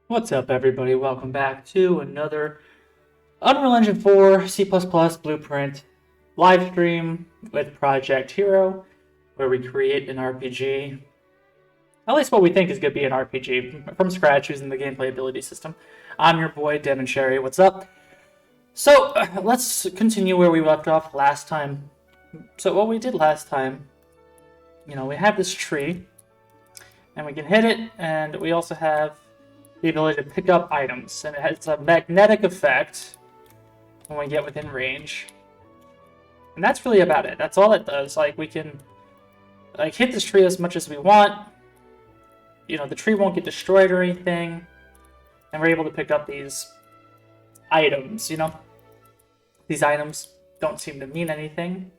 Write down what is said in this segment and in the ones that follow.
What's up, everybody? Welcome back to another Unreal Engine 4 C++ Blueprint live stream with Project Hero, where we create an RPG. At least what we think is going to be an RPG from scratch using the gameplay ability system. I'm your boy, Devin Sherry. What's up? So, let's continue where we left off last time. So, what we did last time, we have this tree, and we can hit it, and we also have the ability to pick up items, and it has a magnetic effect when we get within range. And that's really about it. That's all it does. Like, we can hit this tree as much as we want. The tree won't get destroyed or anything, and we're able to pick up these items. These items don't seem to mean anything.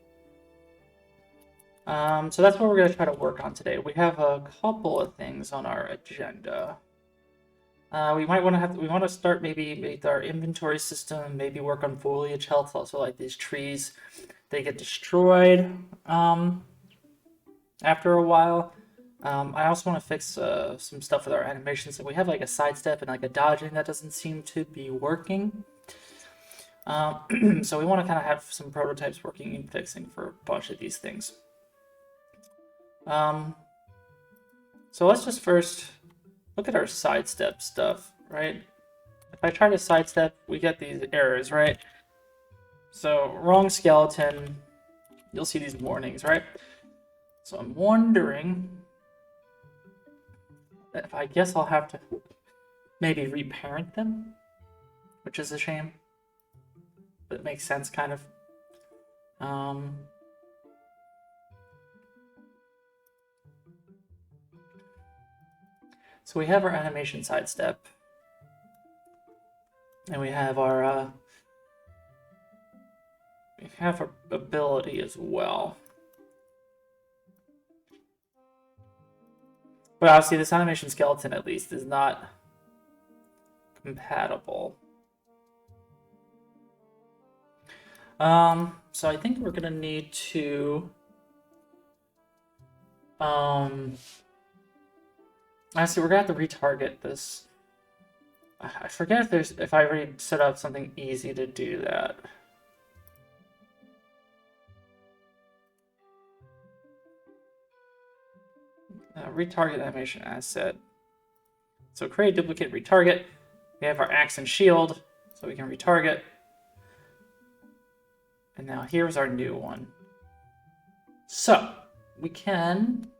So that's what we're going to try to work on today. We have a couple of things on our agenda. We want to start maybe with our inventory system, maybe work on foliage health, also like these trees, they get destroyed after a while. I also want to fix some stuff with our animations. So we have like a sidestep and like a dodging that doesn't seem to be working. So we want to kind of have some prototypes working and fixing for a bunch of these things. So let's just first look at our sidestep stuff, right? If I try to sidestep, we get these errors, right? So wrong skeleton, you'll see these warnings, right? So I'm wondering if I guess I'll have to maybe reparent them, which is a shame. But it makes sense, kind of. So we have our animation sidestep, and we have our ability as well. But obviously, this animation skeleton at least is not compatible. So I think we're gonna need to Actually, we're gonna have to retarget this. I forget if I already set up something easy to do that. Retarget animation asset. So create duplicate retarget. We have our axe and shield, so we can retarget. And now here's our new one. So we can.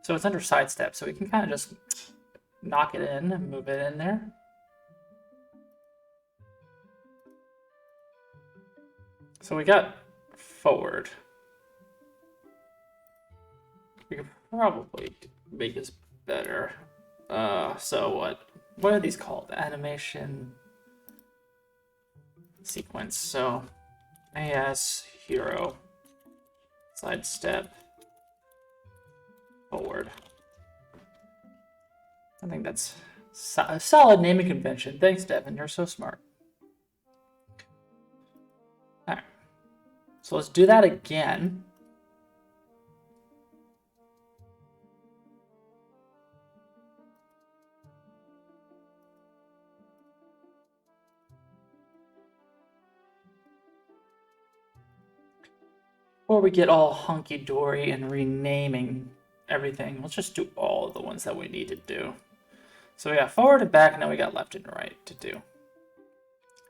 So it's under sidestep, so we can kind of just knock it in and move it in there. So we got forward. We could probably make this better. So what are these called? Animation sequence. So AS hero sidestep forward. I think that's a solid naming convention. Thanks, Devin. You're so smart. All right. So let's do that again. Before we get all hunky-dory and renaming everything, let's just do all of the ones that we need to do. So we got forward and back, and now we got left and right to do.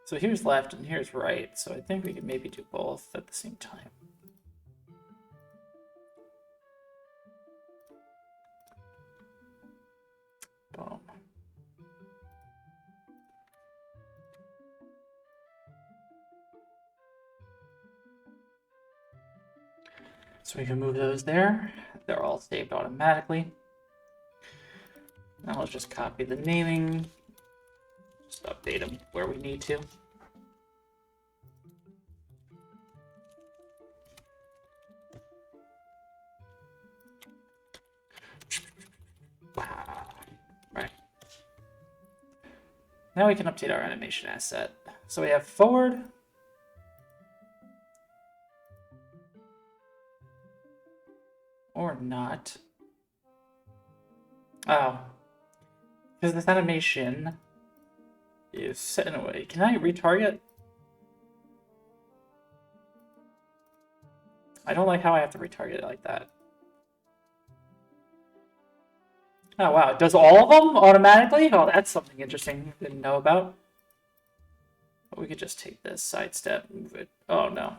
So here's left and here's right, so I think we can maybe do both at the same time. Boom. So we can move those there. They're all saved automatically. Now let's just copy the naming. Just update them where we need to. Right. Now we can update our animation asset. So we have forward. Or not. Oh. Because this animation is set in a way. Can I retarget? I don't like how I have to retarget it like that. Oh wow, it does all of them automatically? Oh, that's something interesting I didn't know about. But we could just take this sidestep, move it. Oh no.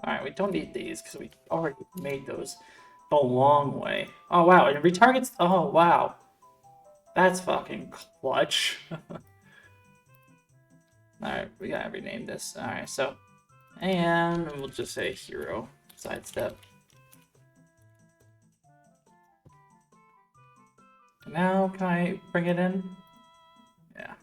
Alright, we don't need these because we already made those the long way. Oh wow, and retargets. Oh wow. That's fucking clutch. Alright, we gotta rename this. Alright, so. And we'll just say hero sidestep. Now, can I bring it in? Yeah.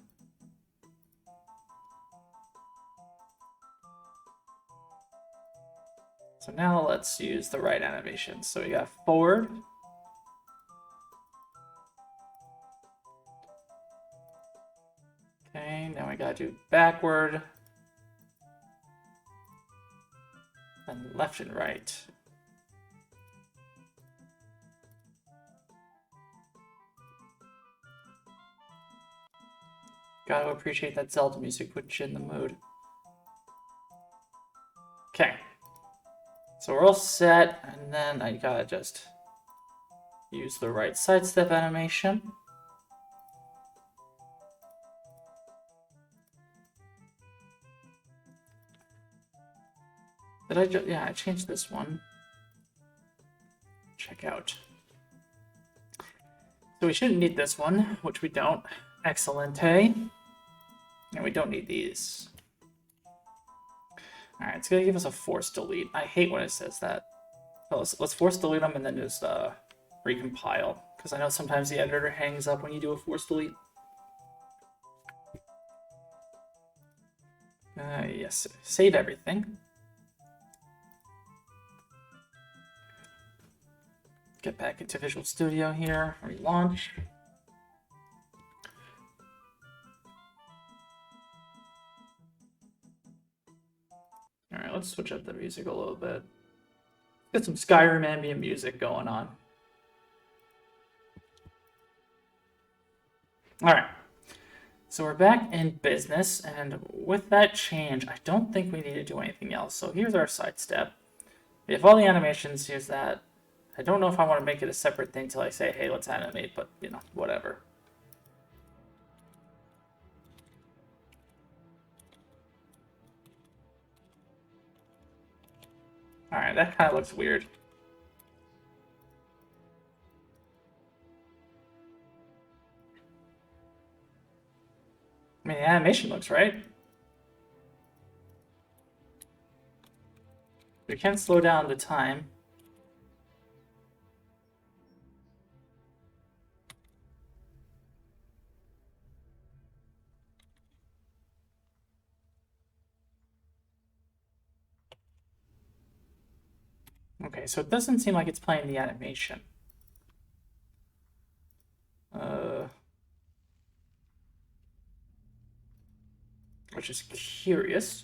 So now let's use the right animation. So we got forward. Okay, now we gotta do backward. Then left and right. Gotta appreciate that Zelda music, puts you in the mood. Okay. So we're all set, and then I gotta just use the right sidestep animation. Did I just, yeah, I changed this one. Check out. So we shouldn't need this one, which we don't. Excellent, hey? And we don't need these. Alright, it's gonna give us a force delete. I hate when it says that. So let's force delete them and then just recompile. Because I know sometimes the editor hangs up when you do a force delete. Yes, save everything. Get back into Visual Studio here, relaunch. Alright, let's switch up the music a little bit. Get some Skyrim ambient music going on. Alright, so we're back in business, and with that change, I don't think we need to do anything else. So here's our sidestep. We have all the animations, here's that. I don't know if I want to make it a separate thing till I say, hey, let's animate, but, you know, whatever. Alright, that kind of looks weird. I mean, the animation looks right. We can slow down the time. Okay, so it doesn't seem like it's playing the animation. Which is curious.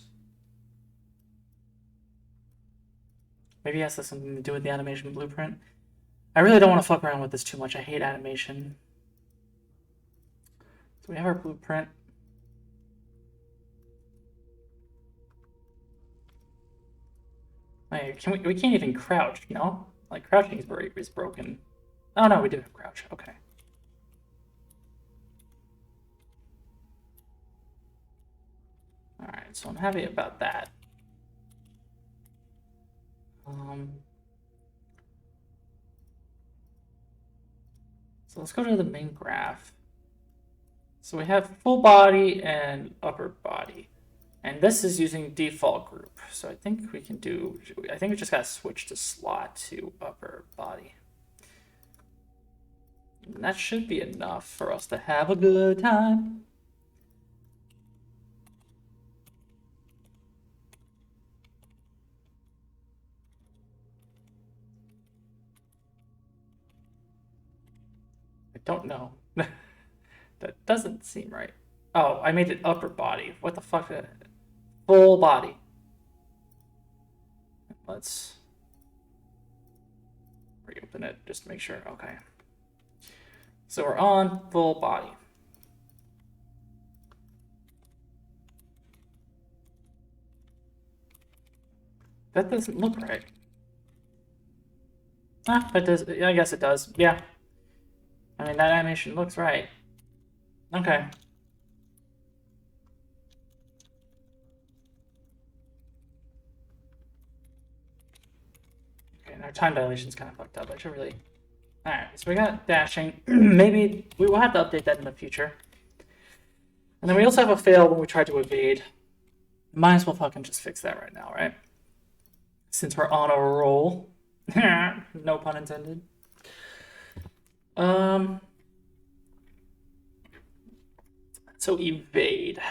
Maybe it has something to do with the animation blueprint. I really don't want to fuck around with this too much. I hate animation. So we have our blueprint. Like, we can't even crouch, you know? Like, crouching is broken. Oh no, we do have crouch. Okay. Alright, so I'm happy about that. So let's go to the main graph. So we have full body and upper body. And this is using default group. So I think we can do, I think we just gotta switch the slot to upper body. And that should be enough for us to have a good time. I don't know. That doesn't seem right. Oh, I made it upper body. What the fuck? Full body. Let's reopen it just to make sure. Okay. So we're on full body. That doesn't look right. Ah, it does. I guess it does. Yeah. I mean, that animation looks right. Okay. Okay, and our time dilation's kind of fucked up. I should really... Alright, so we got dashing. Maybe we will have to update that in the future. And then we also have a fail when we tried to evade. Might as well fucking just fix that right now, right? Since we're on a roll. No pun intended. So evade. It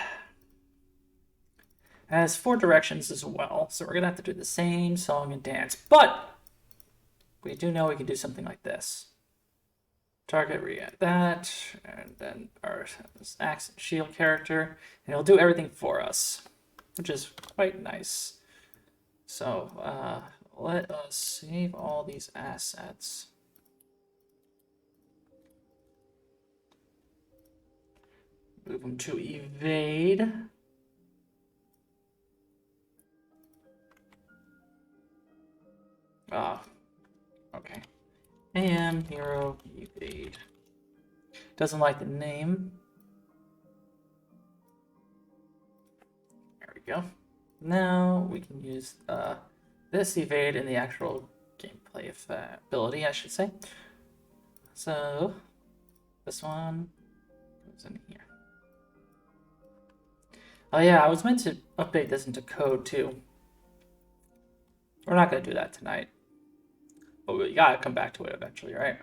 has 4 directions as well, so we're gonna have to do the same song and dance. But we do know we can do something like this. Target, react that, and then our axe and shield character, and it'll do everything for us, which is quite nice. So let us save all these assets. Move them to evade. Okay. AM, hero, evade. Doesn't like the name. There we go. Now we can use this evade in the actual gameplay ability, I should say. So this one goes in here. Oh yeah, I was meant to update this into code too. We're not gonna do that tonight. But we gotta come back to it eventually, right?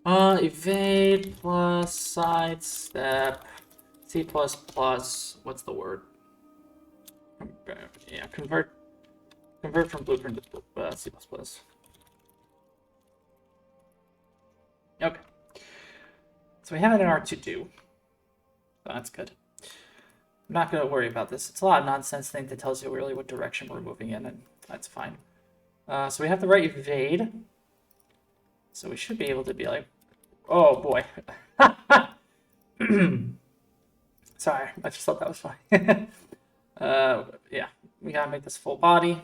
Evade plus sidestep, C++, what's the word? Yeah, convert from blueprint to C++. Okay. So we have it in our to-do. So that's good. I'm not going to worry about this. It's a lot of nonsense thing that tells you really what direction we're moving in, and that's fine. So we have the right evade. So we should be able to be like, oh boy. Sorry, I just thought that was funny. Yeah, we gotta make this full body.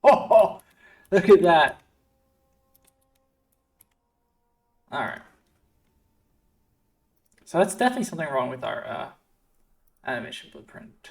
Oh, look at that. All right. So that's definitely something wrong with our animation blueprint.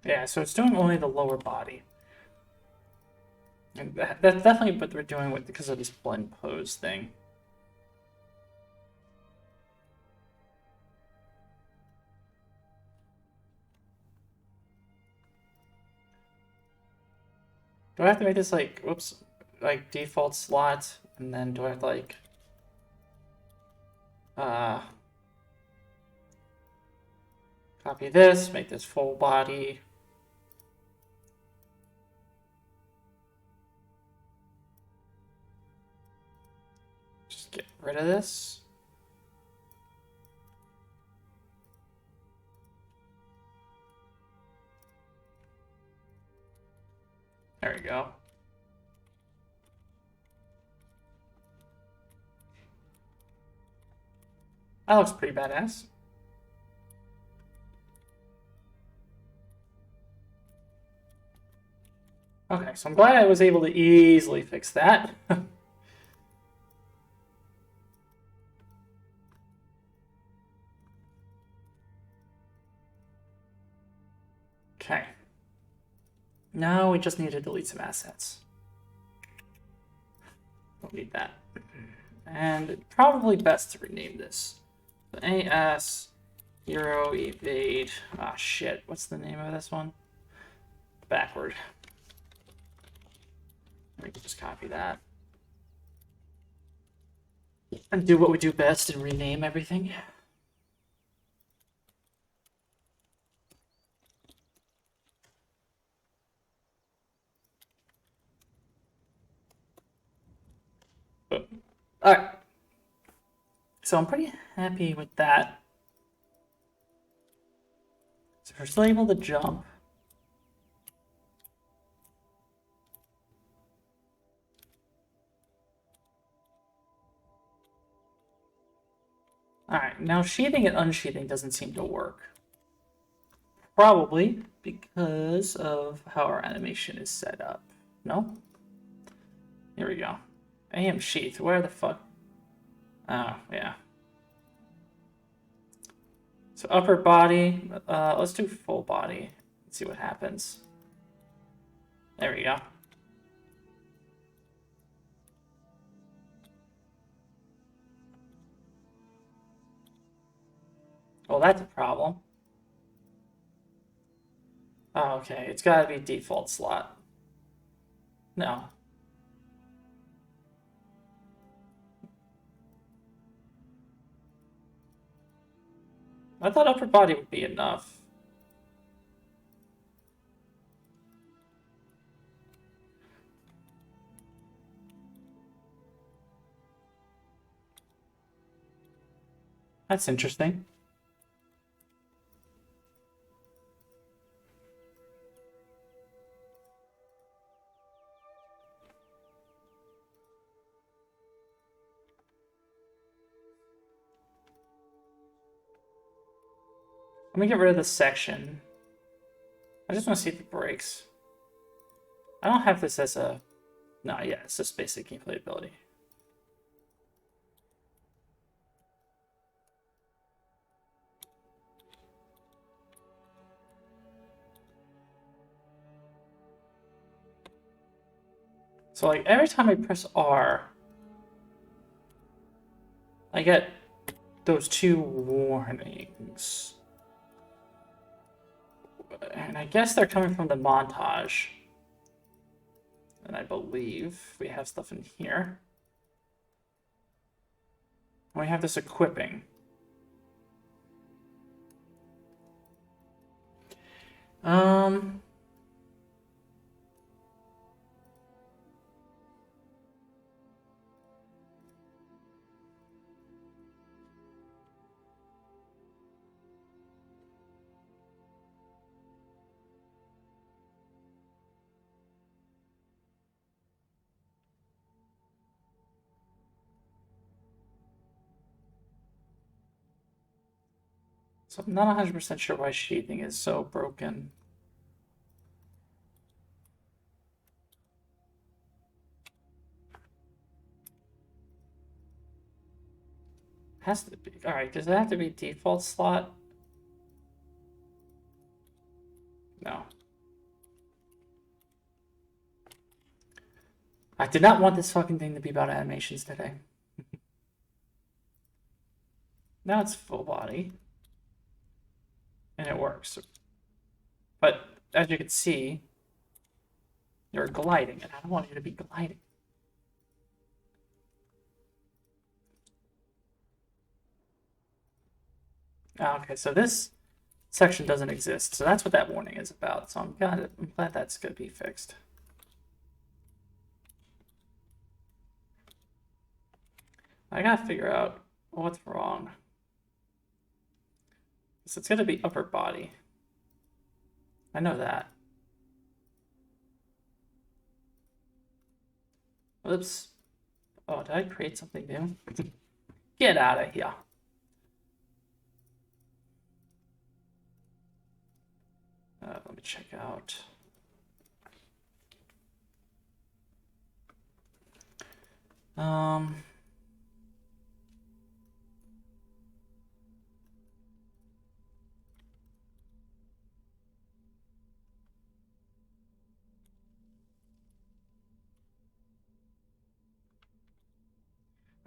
Yeah, so it's doing only the lower body. And that's definitely what we're doing with because of this blend pose thing. Do I have to make this like, whoops, like default slot, and then do I have to like, copy this, make this full body. Just get rid of this. There we go. That looks pretty badass. Okay, so I'm glad I was able to easily fix that. Okay. Now we just need to delete some assets. Don't need that. And probably best to rename this. AS Hero Evade. Ah, shit. What's the name of this one? Backward. We can just copy that. And do what we do best and rename everything. Alright. So I'm pretty happy with that. So we're still able to jump. Alright, now sheathing and unsheathing doesn't seem to work. Probably because of how our animation is set up. No? Here we go. AM sheath, where the fuck? Oh, yeah. So upper body, let's do full body. Let's see what happens. There we go. Well, that's a problem. Oh, okay, it's gotta be default slot. No. I thought upper body would be enough. That's interesting. Let me get rid of this section. I just want to see if it breaks. I don't have this as a... No, yeah, it's just basic gameplay ability. So, like, every time I press R, I get those two warnings. And I guess they're coming from the montage. And I believe we have stuff in here. And we have this equipping. So I'm not 100% sure why sheathing is so broken. Has to be. Alright, does it have to be default slot? No. I did not want this fucking thing to be about animations today. Now it's full body. And it works. But as you can see, you're gliding, and I don't want you to be gliding. Okay, so this section doesn't exist, so that's what that warning is about. So I'm glad that's gonna be fixed. I gotta figure out what's wrong. So it's gonna be upper body. I know that. Oops. Oh, did I create something new? Get out of here. Let me check out.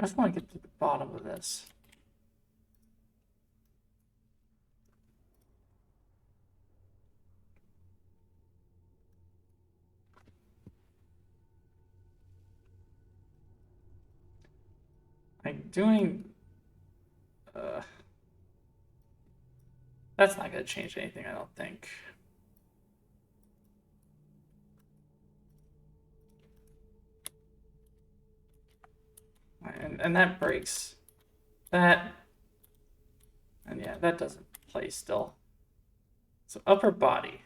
I just want to get to the bottom of this. Like doing... that's not going to change anything, I don't think. And that breaks that. And yeah, that doesn't play still. So upper body.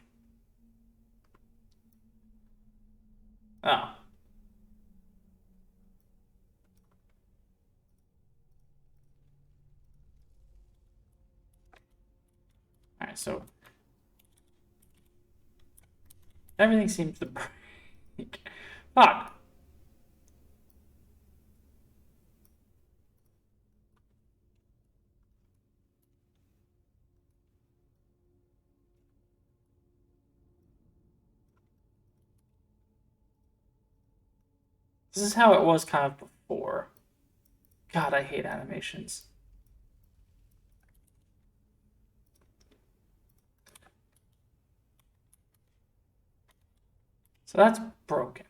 Oh. Alright, so everything seems to break. Fuck. This is how it was kind of before. God, I hate animations. So that's broken.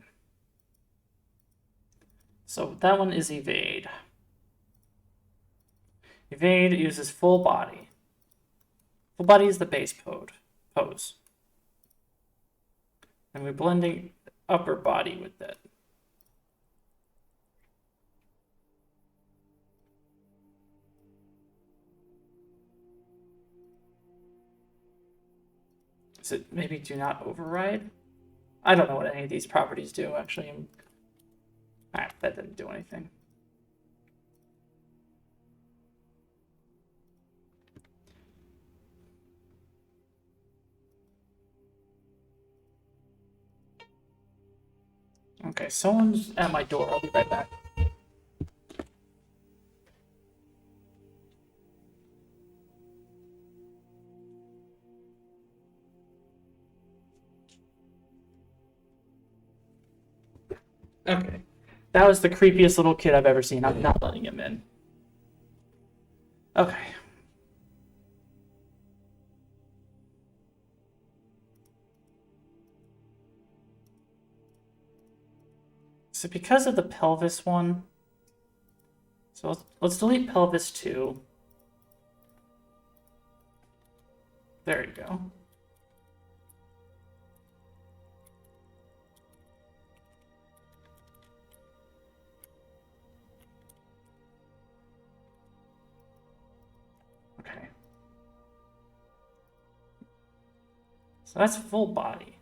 So that one is evade. Evade uses full body. Full body is the base pose. And we're blending upper body with it. Is it maybe do not override? I don't know what any of these properties do, actually. Alright, that didn't do anything. Okay, someone's at my door. I'll be right back. Okay. That was the creepiest little kid I've ever seen. I'm not letting him in. Okay. So because of the pelvis one, so let's delete pelvis 2. There you go. Okay. So that's full body.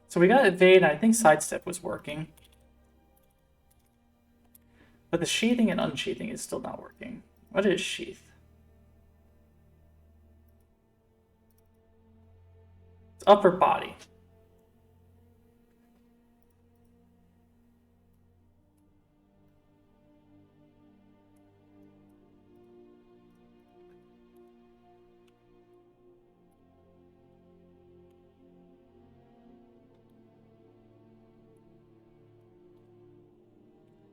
So we got evade, and I think sidestep was working. But the sheathing and unsheathing is still not working. What is sheath? It's upper body.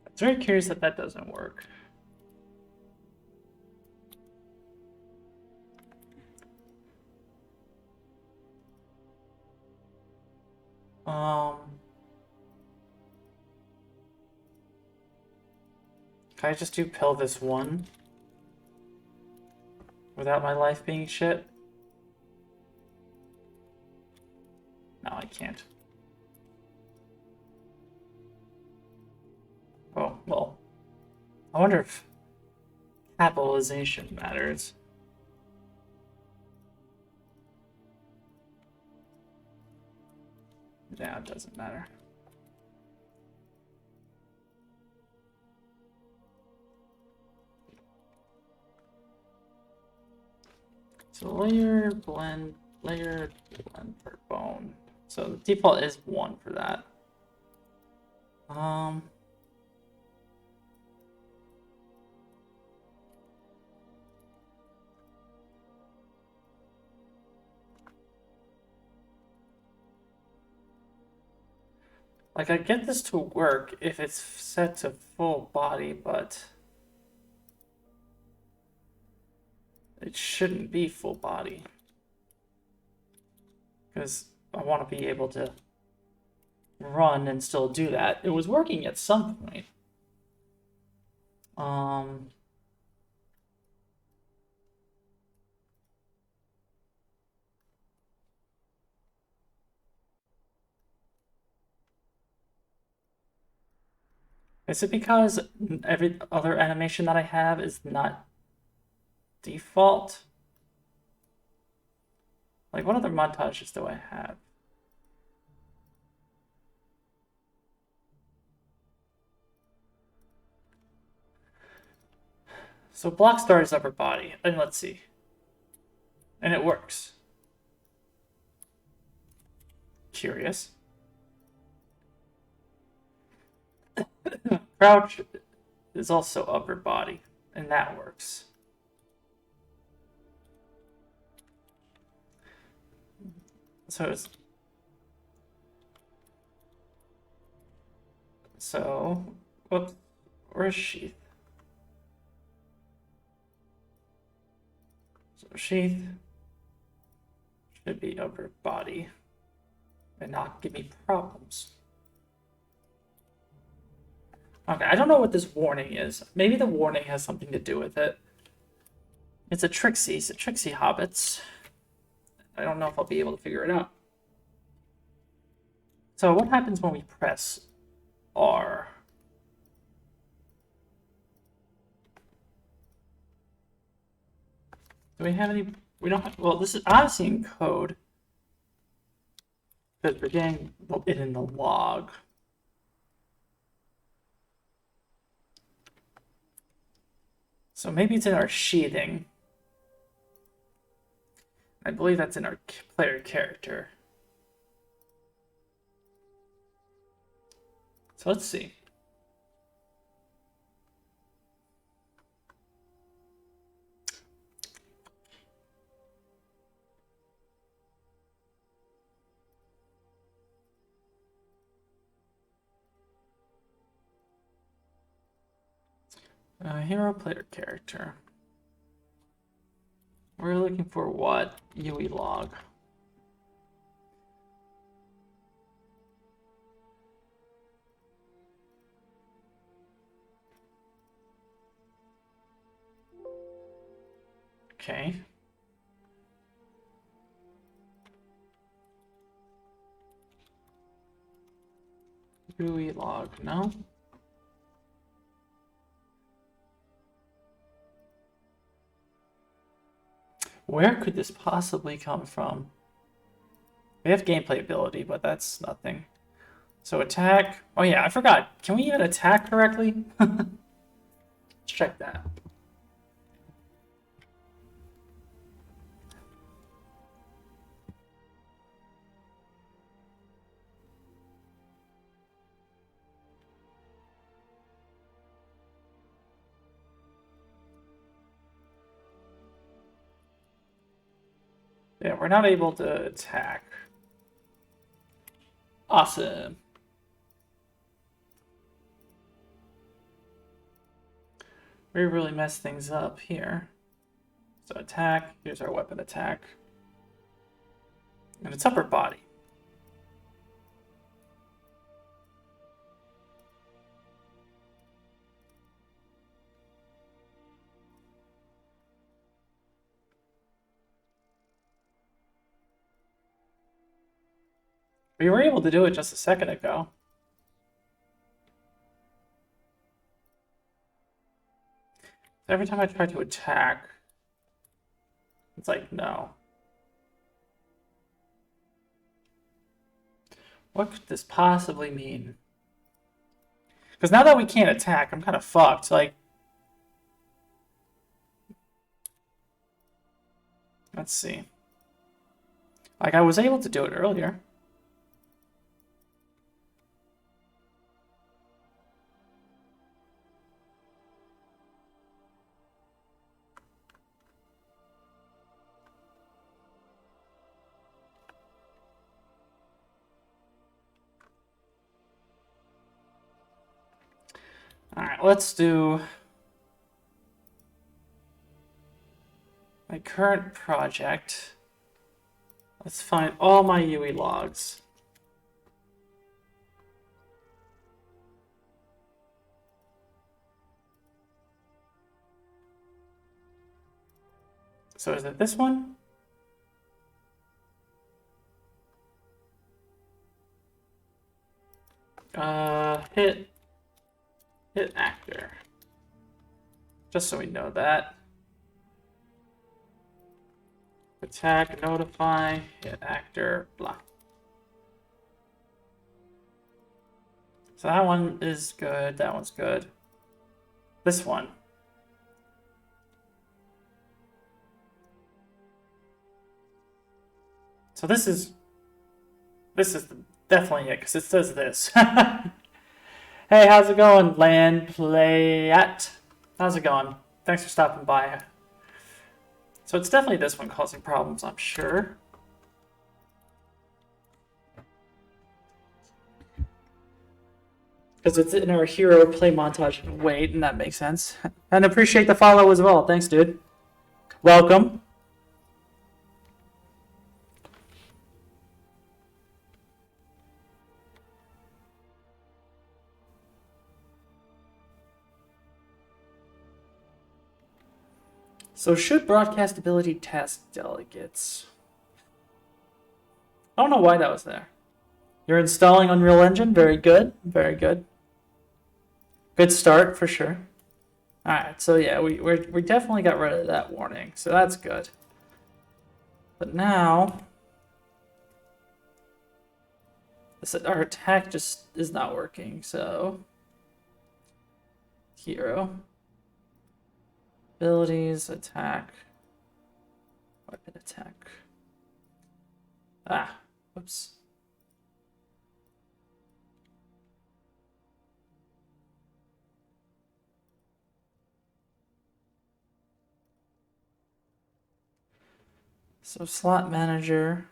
I'm very curious that that doesn't work. Can I just do pelvis 1 without my life being shit? No, I can't. Oh, well. I wonder if capitalization matters. Yeah, it doesn't matter. So layer, blend per bone. So the default is 1 for that. Like, I get this to work if it's set to full body, but it shouldn't be full body. Because I want to be able to run and still do that. It was working at some point. Is it because every other animation that I have is not default? Like, what other montages do I have? So block start is upper body, and let's see. And it works. Curious. Crouch is also upper body, and that works. So it's... So, whoops, where's sheath? So sheath should be upper body and not give me problems. Okay, I don't know what this warning is. Maybe the warning has something to do with it. It's a Trixie Hobbits. I don't know if I'll be able to figure it out. So what happens when we press R? Do we have any? We don't have, well, this is obviously in code. Because we're getting it in the log. So maybe it's in our sheathing. I believe that's in our player character. So let's see. Hero player character. We're looking for what? UE log. Okay. UE log, no? Where could this possibly come from? We have gameplay ability, but that's nothing. So attack. Oh yeah, I forgot. Can we even attack correctly? Let's check that. Yeah, we're not able to attack. Awesome. We really messed things up here. So attack, here's our weapon attack. And it's upper body. We were able to do it just a second ago. Every time I try to attack, it's like, no. What could this possibly mean? Because now that we can't attack, I'm kind of fucked. Like, let's see. Like, I was able to do it earlier. Alright, let's do my current project. Let's find all my UE logs. So is it this one? Hit actor. Just so we know that. Attack, notify, hit actor, blah. So that one is good, that one's good. This one. So this is definitely it, because it says this. Hey, how's it going, Land Playat? How's it going? Thanks for stopping by. So it's definitely this one causing problems, I'm sure. Because it's in our hero play montage and wait, and that makes sense. And appreciate the follow as well. Thanks, dude. Welcome. So should broadcastability test delegates? I don't know why that was there. You're installing Unreal Engine? Very good. Very good. Good start, for sure. Alright, so yeah, we definitely got rid of that warning, so that's good. But now... our attack just is not working, so... Hero. Abilities, attack. Weapon attack. Ah, whoops. So slot manager.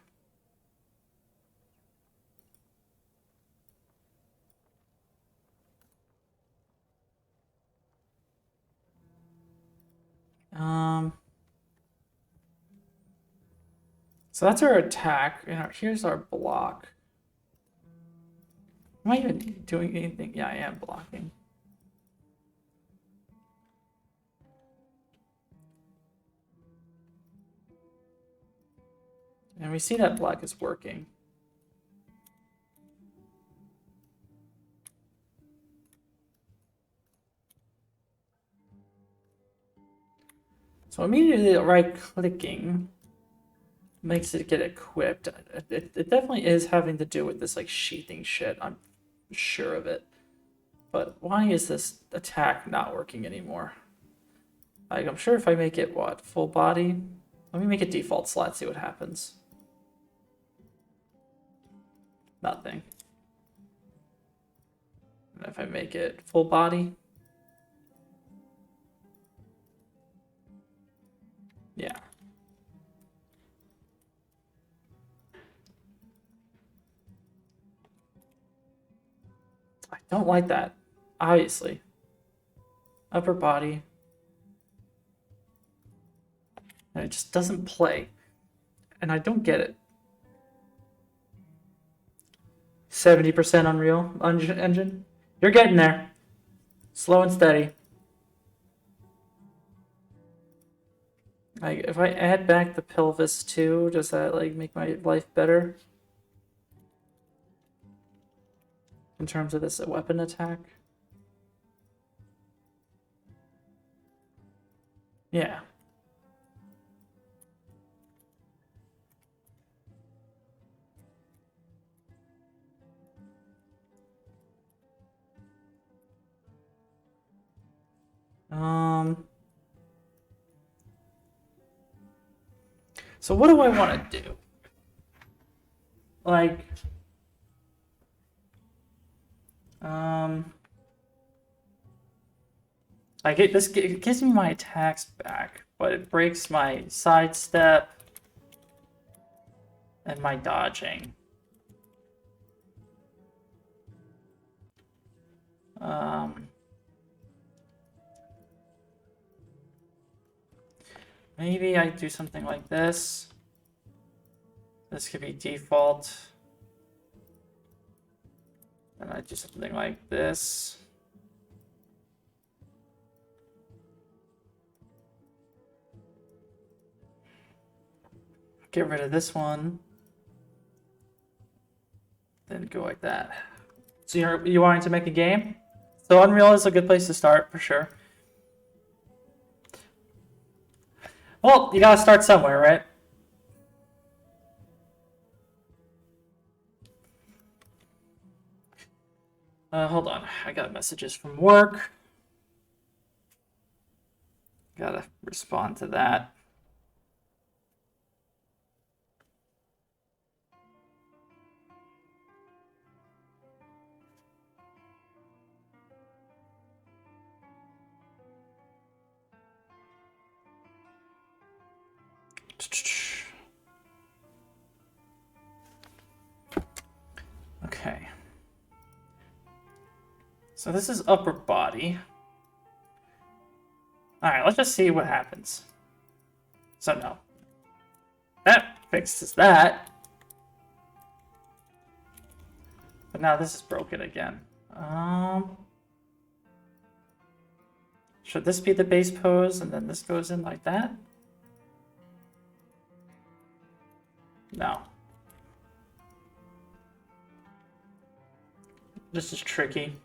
So that's our attack, and here's our block. Am I even doing anything? Yeah, I am blocking. And we see that block is working. So immediately right-clicking makes it get equipped. It definitely is having to do with this like sheathing shit. I'm sure of it. But why is this attack not working anymore? Like, I'm sure if I make it, what, full body? Let me make it default slot, see what happens. Nothing. And if I make it full body? Yeah. I don't like that, obviously. Upper body. And it just doesn't play. And I don't get it. 70% Unreal Engine? You're getting there. Slow and steady. Like, if I add back the pelvis too, does that like make my life better? In terms of this weapon attack? Yeah. So what do I want to do? Like, it gives me my attacks back, but it breaks my sidestep and my dodging. Maybe I do something like this. This could be default. And I do something like this. Get rid of this one. Then go like that. So you wanting to make a game? So Unreal is a good place to start for sure. Well, you gotta start somewhere, right? Hold on, I got messages from work. Gotta respond to that. Okay. So this is upper body. Alright, let's just see what happens. So no. That fixes that. But now this is broken again. Should this be the base pose and then this goes in like that? No. This is tricky.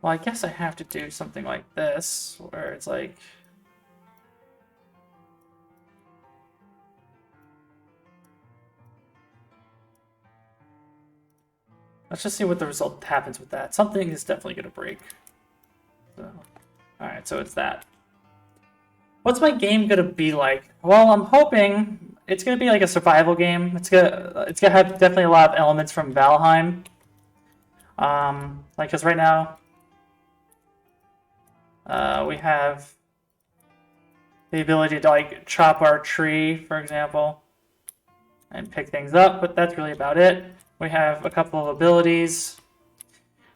Well, I guess I have to do something like this, where it's like... Let's just see what the result happens with that. Something is definitely going to break. So, alright, so it's that. What's my game going to be like? Well, I'm hoping it's going to be like a survival game. It's gonna have definitely a lot of elements from Valheim. Like, because right now... we have the ability to like chop our tree, for example, and pick things up, but that's really about it. We have a couple of abilities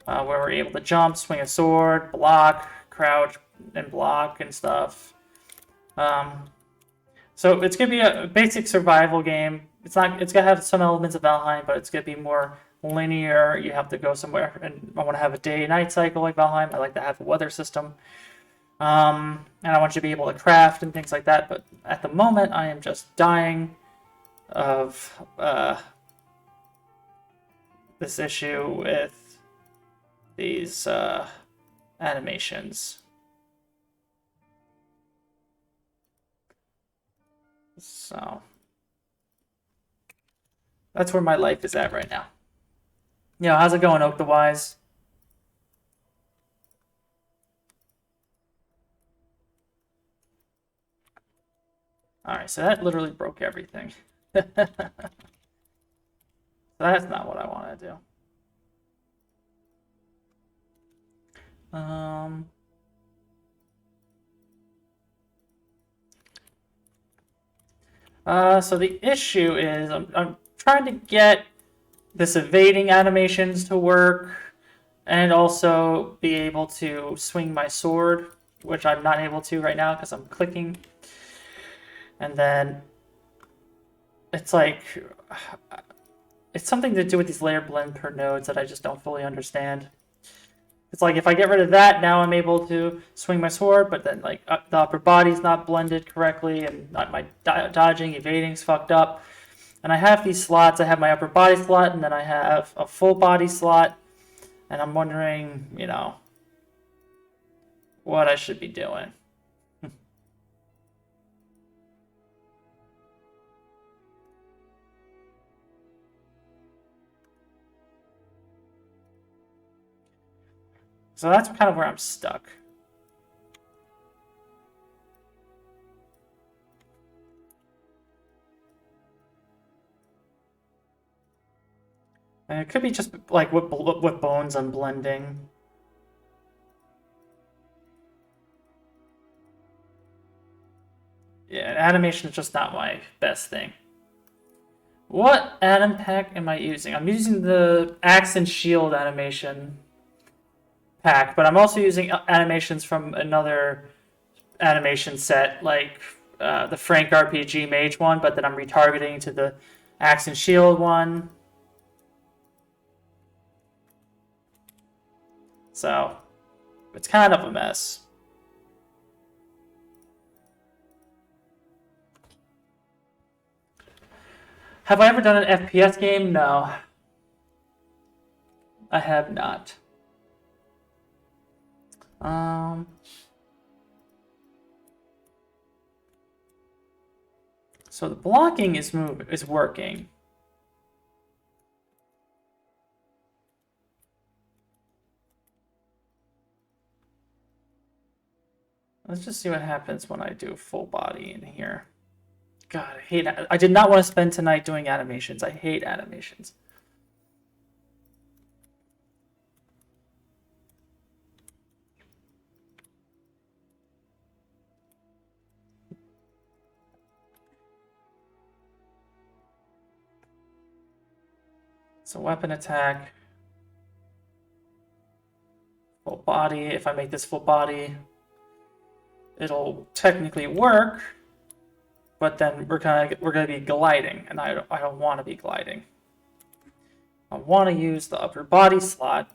where we're able to jump, swing a sword, block, crouch, and block and stuff. So it's gonna be a basic survival game. It's gonna have some elements of Valheim, but it's gonna be more linear. You have to go somewhere, and I want to have a day-night cycle like Valheim. I like to have a weather system. And I want you to be able to craft and things like that, but at the moment I am just dying of this issue with these animations. So that's where my life is at right now. Yeah, how's it going, Oak the Wise? Alright, so that literally broke everything. So that's not what I want to do. So the issue is I'm trying to get this evading animations to work and also be able to swing my sword, which I'm not able to right now because I'm clicking. And then it's like, it's something to do with these layer blend per nodes that I just don't fully understand. It's like if I get rid of that, now I'm able to swing my sword, but then like the upper body's not blended correctly, and my dodging, evading's fucked up. And I have these slots. I have my upper body slot, and then I have a full body slot. And I'm wondering, you know, what I should be doing. So that's kind of where I'm stuck. And it could be just like what bones I'm blending. Yeah, animation is just not my best thing. What anim pack am I using? I'm using the Axe and Shield animation pack, but I'm also using animations from another animation set, like the Frank RPG Mage one, but then I'm retargeting to the Axe and Shield one. So it's kind of a mess. Have I ever done an FPS game? No. I have not. So the blocking is working. Let's just see what happens when I do full body in here. God, I hate it. I did not want to spend tonight doing animations. I hate animations. So weapon attack, full body. If I make this full body, it'll technically work, but then we're gonna be gliding, and I don't want to be gliding. I want to use the upper body slot.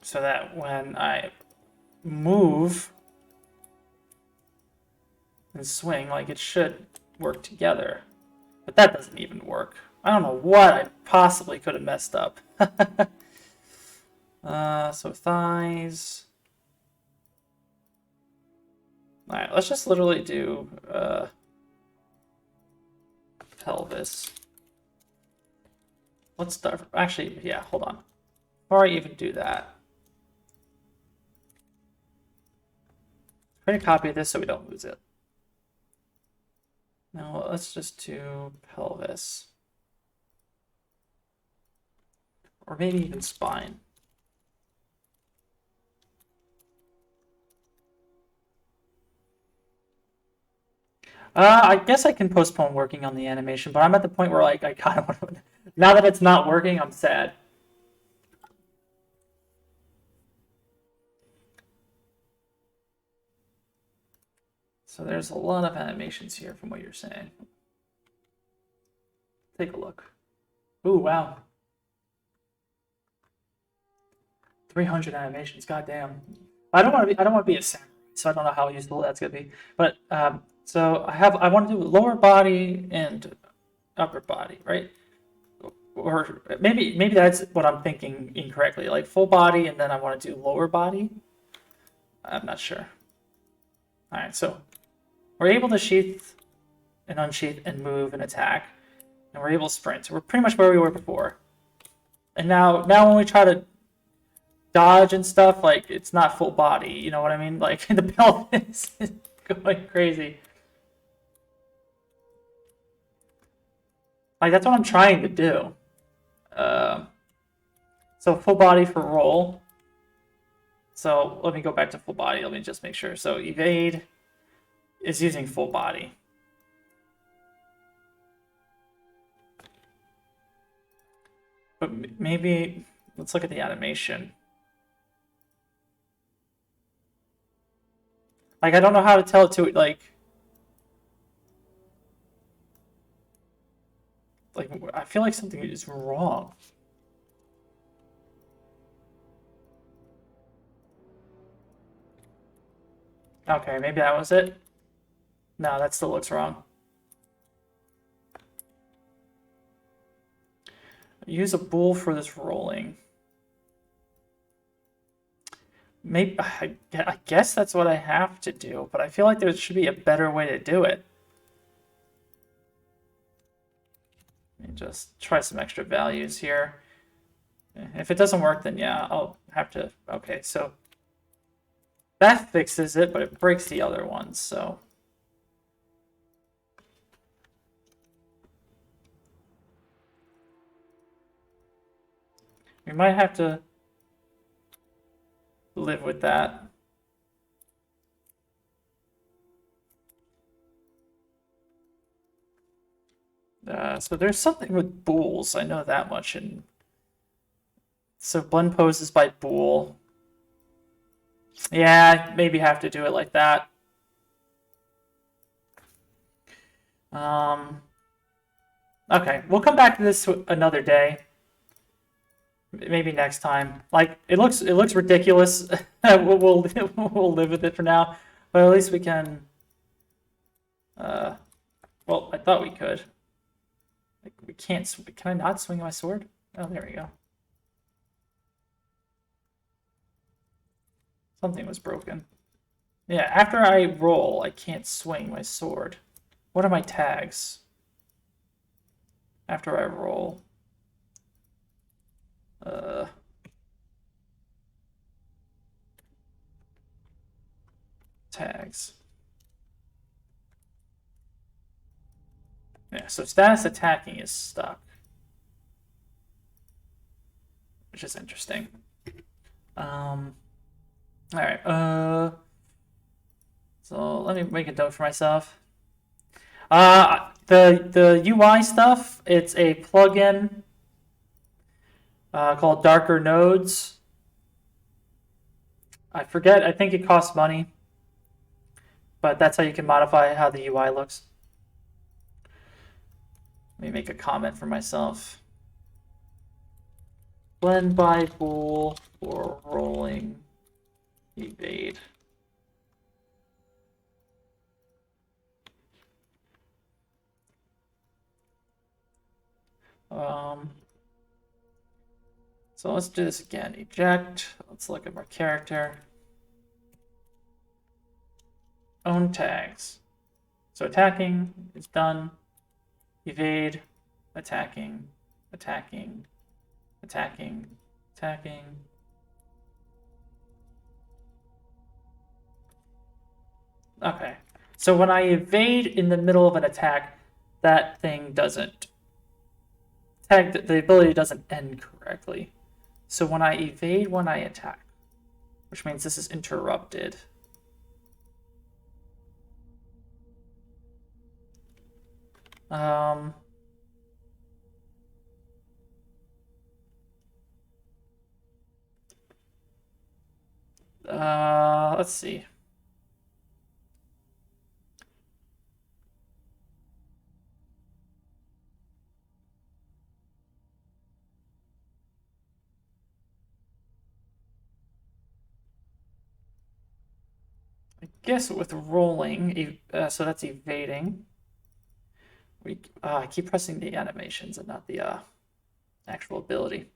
So that when I move and swing, like it should work together. But that doesn't even work. I don't know what I possibly could have messed up. So thighs. Alright, let's just literally do pelvis. Let's start. Actually, yeah, hold on. Before I even do that, I'm going to copy this so we don't lose it. Now let's just do pelvis. Or maybe even spine. I guess I can postpone working on the animation, but I'm at the point where like I kind of want to. Now that it's not working, I'm sad. So there's a lot of animations here from what you're saying. Take a look. Ooh, wow. 300 animations. Goddamn. I don't want to be a samurai, so I don't know how useful that's gonna be. But so I want to do lower body and upper body, right? Or maybe that's what I'm thinking incorrectly. Like full body, and then I want to do lower body. I'm not sure. All right, so we're able to sheath and unsheath and move and attack, and we're able to sprint. So we're pretty much where we were before. And now when we try to dodge and stuff, like it's not full body. You know what I mean? Like the pelvis is going crazy. Like that's what I'm trying to do. So full body for roll. So let me go back to full body. Let me just make sure. So evade is using full body. But maybe let's look at the animation. Like I don't know how to tell it to like I feel like something is wrong. Okay, maybe that was it. No, that still looks wrong. Use a bool for this rolling. Maybe I guess that's what I have to do, but I feel like there should be a better way to do it. Let me just try some extra values here. If it doesn't work, then yeah, I'll have to. Okay, so that fixes it, but it breaks the other ones, so. We might have to live with that. So there's something with bools. I know that much. And so blend poses by bool. Yeah, maybe have to do it like that. Okay, we'll come back to this another day. Maybe next time. Like it looks ridiculous. we'll live with it for now, but at least we can. Well, I thought we could. Like we can't. Can I not swing my sword? Oh, there we go. Something was broken. Yeah, after I roll, I can't swing my sword. What are my tags? After I roll. Tags. Yeah, so status attacking is stuck. Which is interesting. Alright, so let me make a note for myself. The UI stuff, it's a plugin called Darker Nodes. I forget, I think it costs money, but that's how you can modify how the UI looks. Let me make a comment for myself. Blend by bool for rolling evade. So let's do this again. Eject. Let's look at our character. Own tags. So attacking is done. Evade, attacking, attacking, attacking, attacking. Okay. So when I evade in the middle of an attack, that thing doesn't. The ability doesn't end correctly. So when I evade when I attack, which means this is interrupted. Let's see. I guess with rolling, so that's evading. I keep pressing the animations and not the actual ability.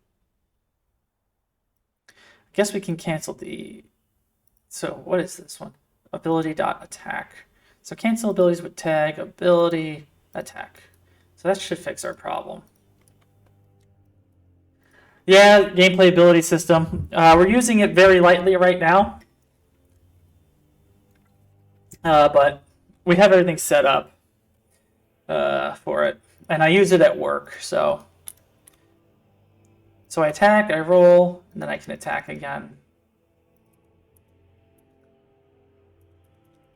I guess we can cancel the. So what is this one? Ability dot attack. So cancel abilities with tag ability attack. So that should fix our problem. Yeah, gameplay ability system. We're using it very lightly right now. But we have everything set up for it. And I use it at work, so I attack, I roll, and then I can attack again.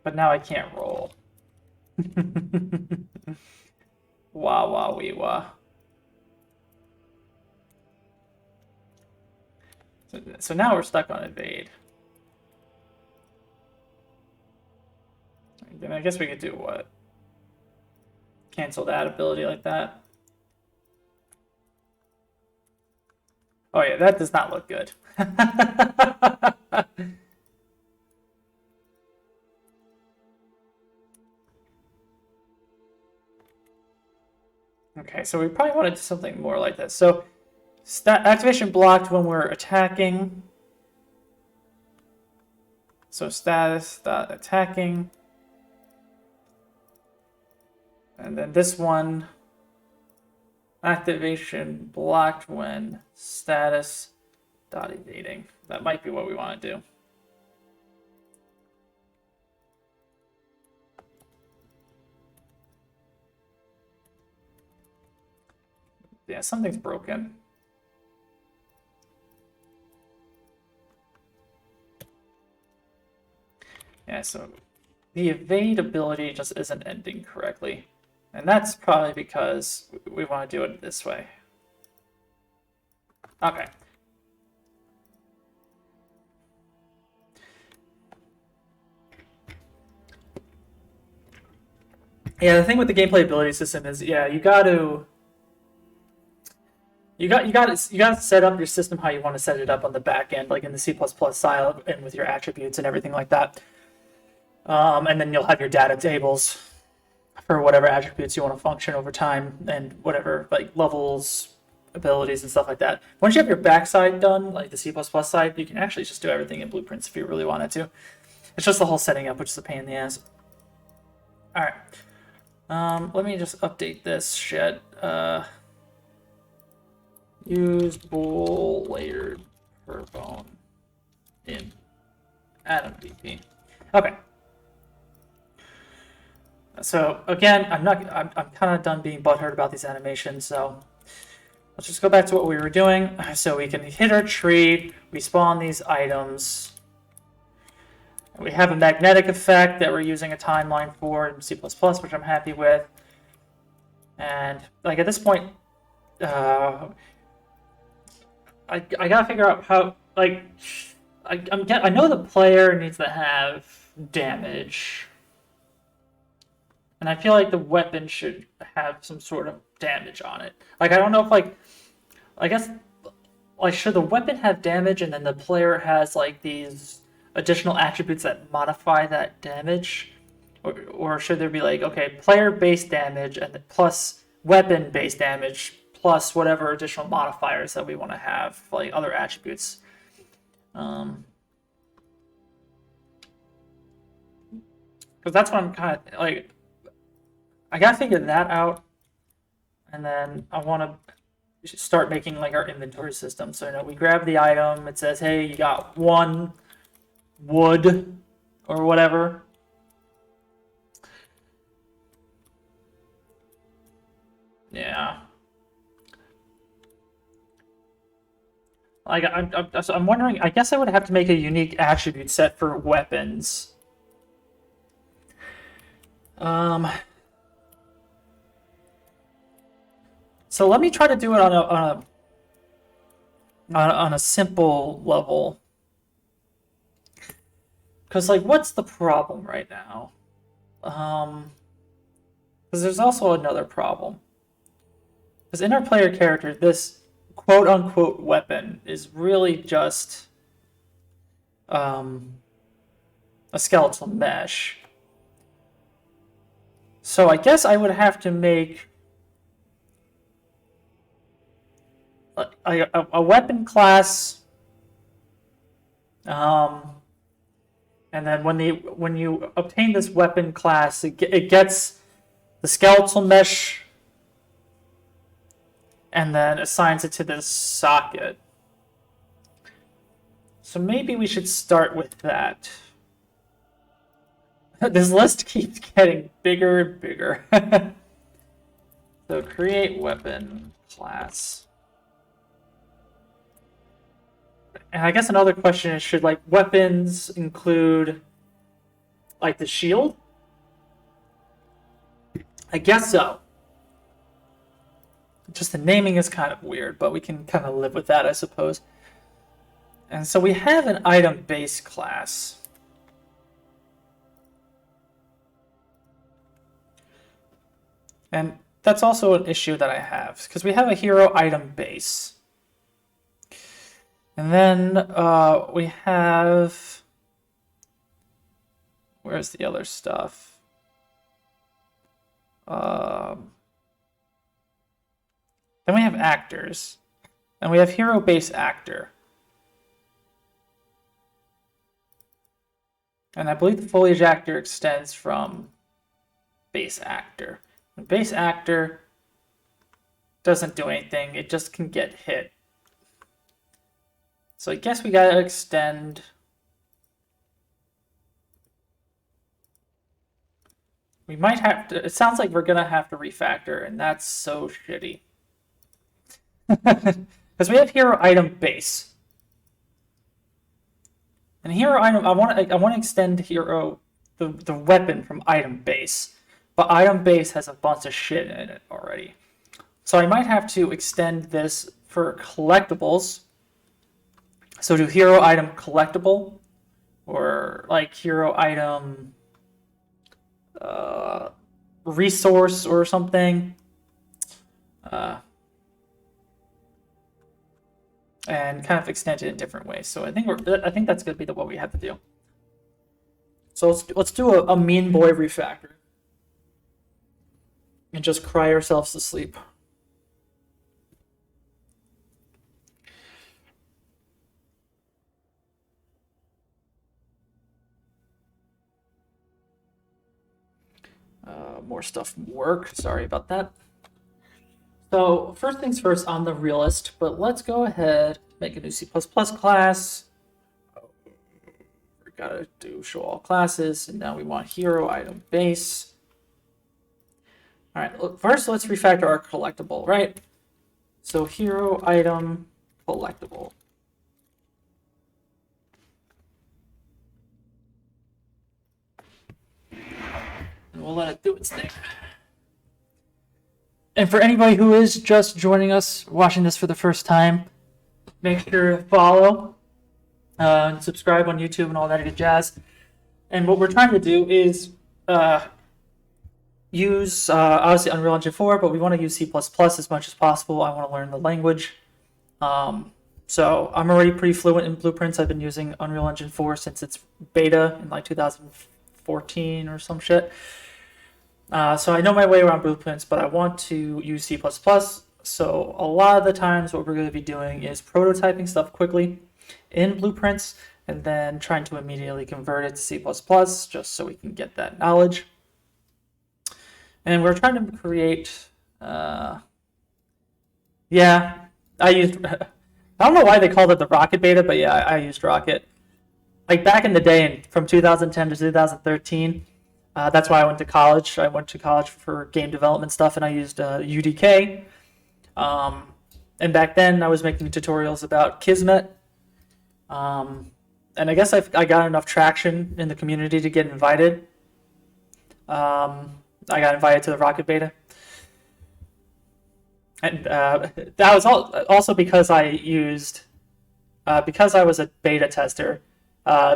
But now I can't roll. Wah wah wee wah. So now we're stuck on evade. Then I guess we could do what? Cancel that ability like that. Oh yeah, that does not look good. Okay, so we probably want to do something more like this. So activation blocked when we're attacking. So status dot attacking. And then this one, activation blocked when status dot evading. That might be what we want to do. Yeah, something's broken. Yeah, so the evade ability just isn't ending correctly. And that's probably because we want to do it this way. Okay. Yeah, the thing with the gameplay ability system is, yeah, you got to set up your system how you want to set it up on the back end, like in the C++ style, and with your attributes and everything like that. And then you'll have your data tables for whatever attributes you want to function over time, and whatever like levels, abilities, and stuff like that. Once you have your backside done, like the C++ side, you can actually just do everything in blueprints if you really wanted to. It's just the whole setting up, which is a pain in the ass. All right. Let me just update this shit. Use bool layered per bone in Atom VP. Okay. So again, I'm kind of done being butthurt about these animations. So let's just go back to what we were doing. So we can hit our tree. We spawn these items. We have a magnetic effect that we're using a timeline for in C++, which I'm happy with. And like at this point, I gotta figure out how, like, I know the player needs to have damage, and I feel like the weapon should have some sort of damage on it. Like, I don't know if, like, I guess, like, should the weapon have damage and then the player has like these additional attributes that modify that damage, or should there be like, okay, player base damage and plus weapon base damage plus whatever additional modifiers that we want to have, like other attributes. Because that's what I'm kind of like. I gotta figure that out, and then I want to start making like our inventory system. So, you know, we grab the item. It says, "Hey, you got 1 wood," or whatever. Yeah. Like, I'm wondering, I guess I would have to make a unique attribute set for weapons. So let me try to do it on a simple level. Because, like, what's the problem right now? Because there's also another problem. Because in our player character, this quote-unquote weapon is really just a skeletal mesh. So I guess I would have to make a weapon class, and then when you obtain this weapon class, it gets the skeletal mesh, and then assigns it to this socket. So maybe we should start with that. This list keeps getting bigger and bigger. So create weapon class. And I guess another question is, should like weapons include like the shield? I guess so. Just the naming is kind of weird, but we can kind of live with that, I suppose. And so we have an item base class. And that's also an issue that I have, because we have a hero item base. And then we have, where's the other stuff? Then we have actors, and we have hero base actor. And I believe the foliage actor extends from base actor. And base actor doesn't do anything, it just can get hit. So I guess we gotta extend. We might have to, it sounds like we're gonna have to refactor, and that's so shitty. Because we have hero item base. And hero item, I want to extend hero, the weapon from item base. but item base has a bunch of shit in it already. So I might have to extend this for collectibles. So do hero item collectible, or like hero item resource or something. And kind of extend it in different ways. So I think that's going to be what we have to do. So let's do a mean boy refactor and just cry ourselves to sleep. More stuff work. Sorry about that. So first things first on the realist, but let's go ahead, make a new C++ class. We gotta do show all classes, and now we want hero item base. All right, first let's refactor our collectible, right? So hero item collectible. And we'll let it do its thing. And for anybody who is just joining us, watching this for the first time, make sure to follow and subscribe on YouTube and all that good jazz. And what we're trying to do is use, obviously, Unreal Engine 4, but we want to use C++ as much as possible. I want to learn the language. So I'm already pretty fluent in blueprints. I've been using Unreal Engine 4 since its beta in like 2014 or some shit. So I know my way around blueprints, but I want to use C++. So a lot of the times what we're going to be doing is prototyping stuff quickly in blueprints and then trying to immediately convert it to C++ just so we can get that knowledge. And we're trying to create, I don't know why they called it the Rocket beta, but yeah, I used Rocket. Like back in the day, from 2010 to 2013, that's why I went to college. I went to college for game development stuff, and I used UDK. And back then, I was making tutorials about Kismet. And I guess I got enough traction in the community to get invited. I got invited to the Rocket beta. And that was also because I used, because I was a beta tester,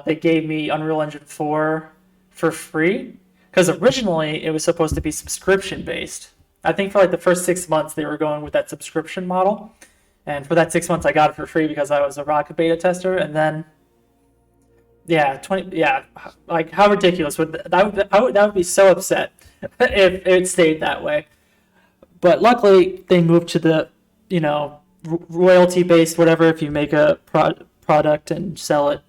they gave me Unreal Engine 4 for free. Because originally it was supposed to be subscription based. I think for like the first 6 months they were going with that subscription model, and for that 6 months I got it for free because I was a Rocket beta tester. And then, like how ridiculous would that would be so upset if it stayed that way. But luckily they moved to the royalty based whatever. If you make a product and sell it,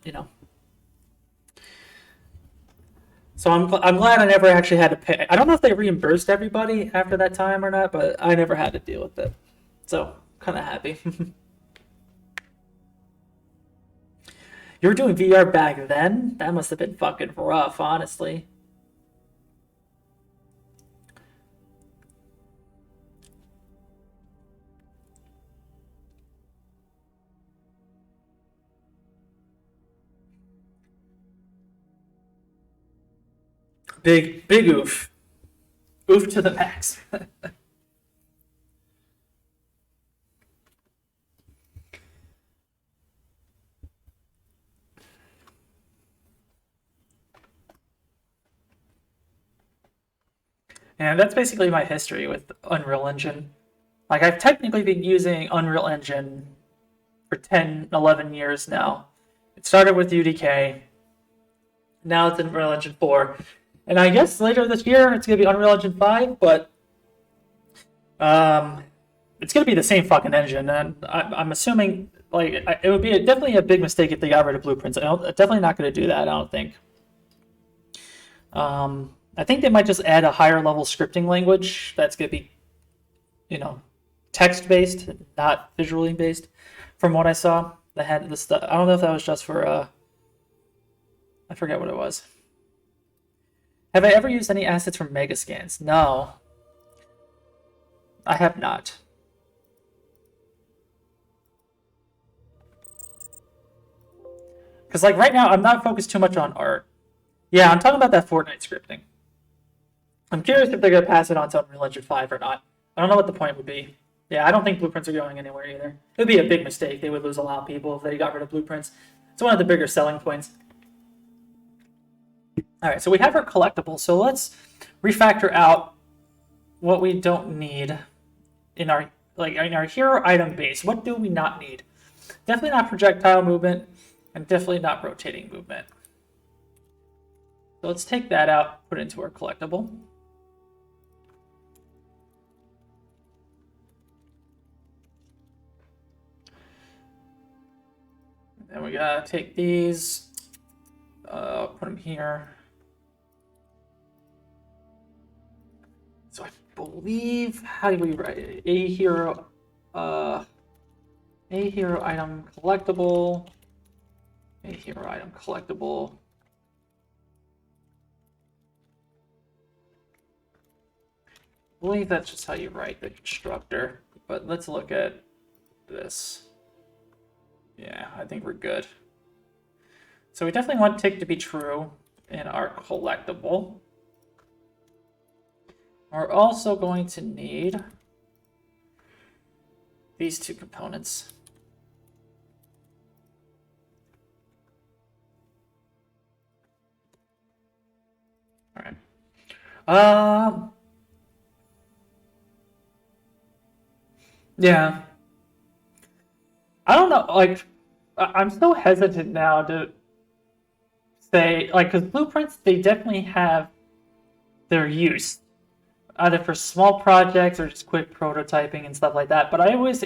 So I'm glad I never actually had to pay. I don't know if they reimbursed everybody after that time or not, but I never had to deal with it. So kind of happy. You were doing VR back then? That must have been fucking rough, honestly. Big oof. Oof to the max. And that's basically my history with Unreal Engine. Like, I've technically been using Unreal Engine for 10, 11 years now. It started with UDK. Now it's Unreal Engine 4. And I guess later this year it's going to be Unreal Engine 5, but it's going to be the same fucking engine. And I'm assuming it would be definitely a big mistake if they got rid of blueprints. I'm definitely not going to do that, I don't think. I think they might just add a higher level scripting language that's going to be, text-based, not visually based, from what I saw. They had this stuff. I don't know if that was just for, I forget what it was. Have I ever used any assets from Megascans? No. I have not. Because, right now, I'm not focused too much on art. Yeah, I'm talking about that Fortnite scripting. I'm curious if they're going to pass it on to Unreal Engine 5 or not. I don't know what the point would be. Yeah, I don't think blueprints are going anywhere either. It would be a big mistake. They would lose a lot of people if they got rid of blueprints. It's one of the bigger selling points. All right, so we have our collectibles. So let's refactor out what we don't need in our hero item base. What do we not need? Definitely not projectile movement, and definitely not rotating movement. So let's take that out, put it into our collectible. Then we gotta take these, put them here. So I believe, how do we write it? A hero item collectible. A hero item collectible. I believe that's just how you write the constructor. But let's look at this. Yeah, I think we're good. So we definitely want tick to be true in our collectible. We're also going to need these two components. All right. Yeah. I don't know, like, I'm so hesitant now to say, like, because blueprints, they definitely have their use, either for small projects or just quick prototyping and stuff like that. But I always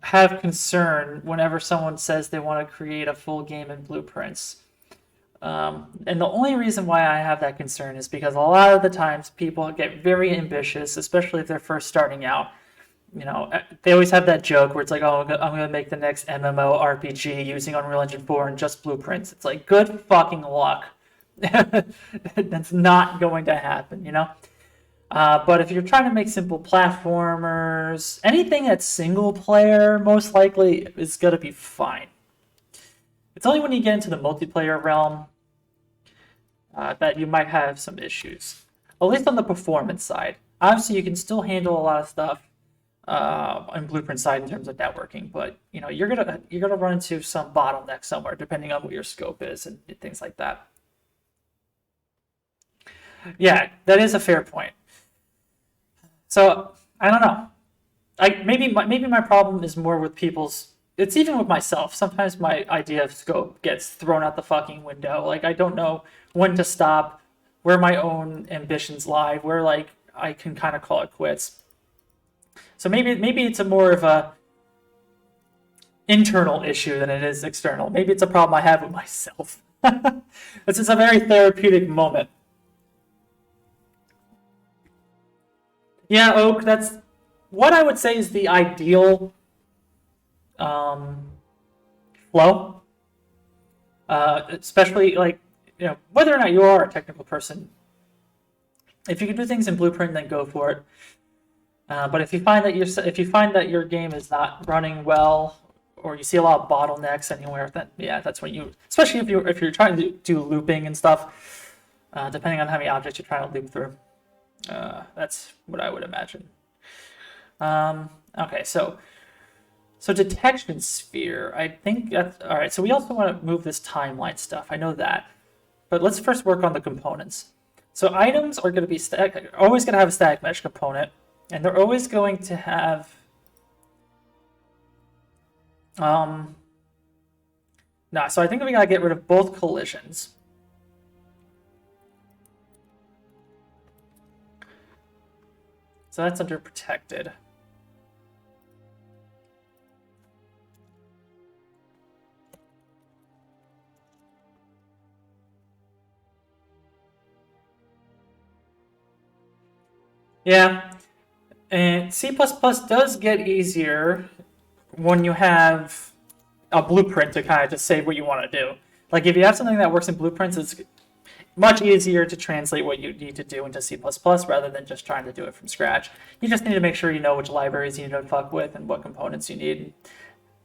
have concern whenever someone says they want to create a full game in blueprints. And the only reason why I have that concern is because a lot of the times people get very ambitious, especially if they're first starting out. You know, they always have that joke where it's like, oh, I'm going to make the next MMO RPG using Unreal Engine 4 and just blueprints. It's like, good fucking luck. That's not going to happen, you know? But if you're trying to make simple platformers, anything that's single player, most likely is going to be fine. It's only when you get into the multiplayer realm that you might have some issues. At least on the performance side. Obviously, you can still handle a lot of stuff on blueprint side in terms of networking, but you know you're gonna run into some bottleneck somewhere depending on what your scope is and things like that. Yeah, that is a fair point. So I don't know. Maybe my problem is more with people's. It's even with myself. Sometimes my idea of scope gets thrown out the fucking window. Like I don't know when to stop, where my own ambitions lie, where like I can kind of call it quits. So maybe it's a more of a internal issue than it is external. Maybe it's a problem I have with myself. This is a very therapeutic moment. Yeah, Oak, that's what I would say is the ideal flow. Especially like, you know, whether or not you are a technical person. If you can do things in Blueprint, then go for it. But if you find that your game is not running well, or you see a lot of bottlenecks anywhere, then yeah, that's when you, especially if you're trying to do looping and stuff, depending on how many objects you're trying to loop through. That's what I would imagine. Okay, so detection sphere. I think that's all right. So we also want to move this timeline stuff. I know that, but let's first work on the components. So items are going to be always going to have a static mesh component. And they're always going to have so I think we gotta get rid of both collisions. So that's under protected. Yeah. And C++ does get easier when you have a blueprint to kind of just say what you want to do. Like if you have something that works in blueprints, it's much easier to translate what you need to do into C++ rather than just trying to do it from scratch. You just need to make sure you know which libraries you need to fuck with and what components you need,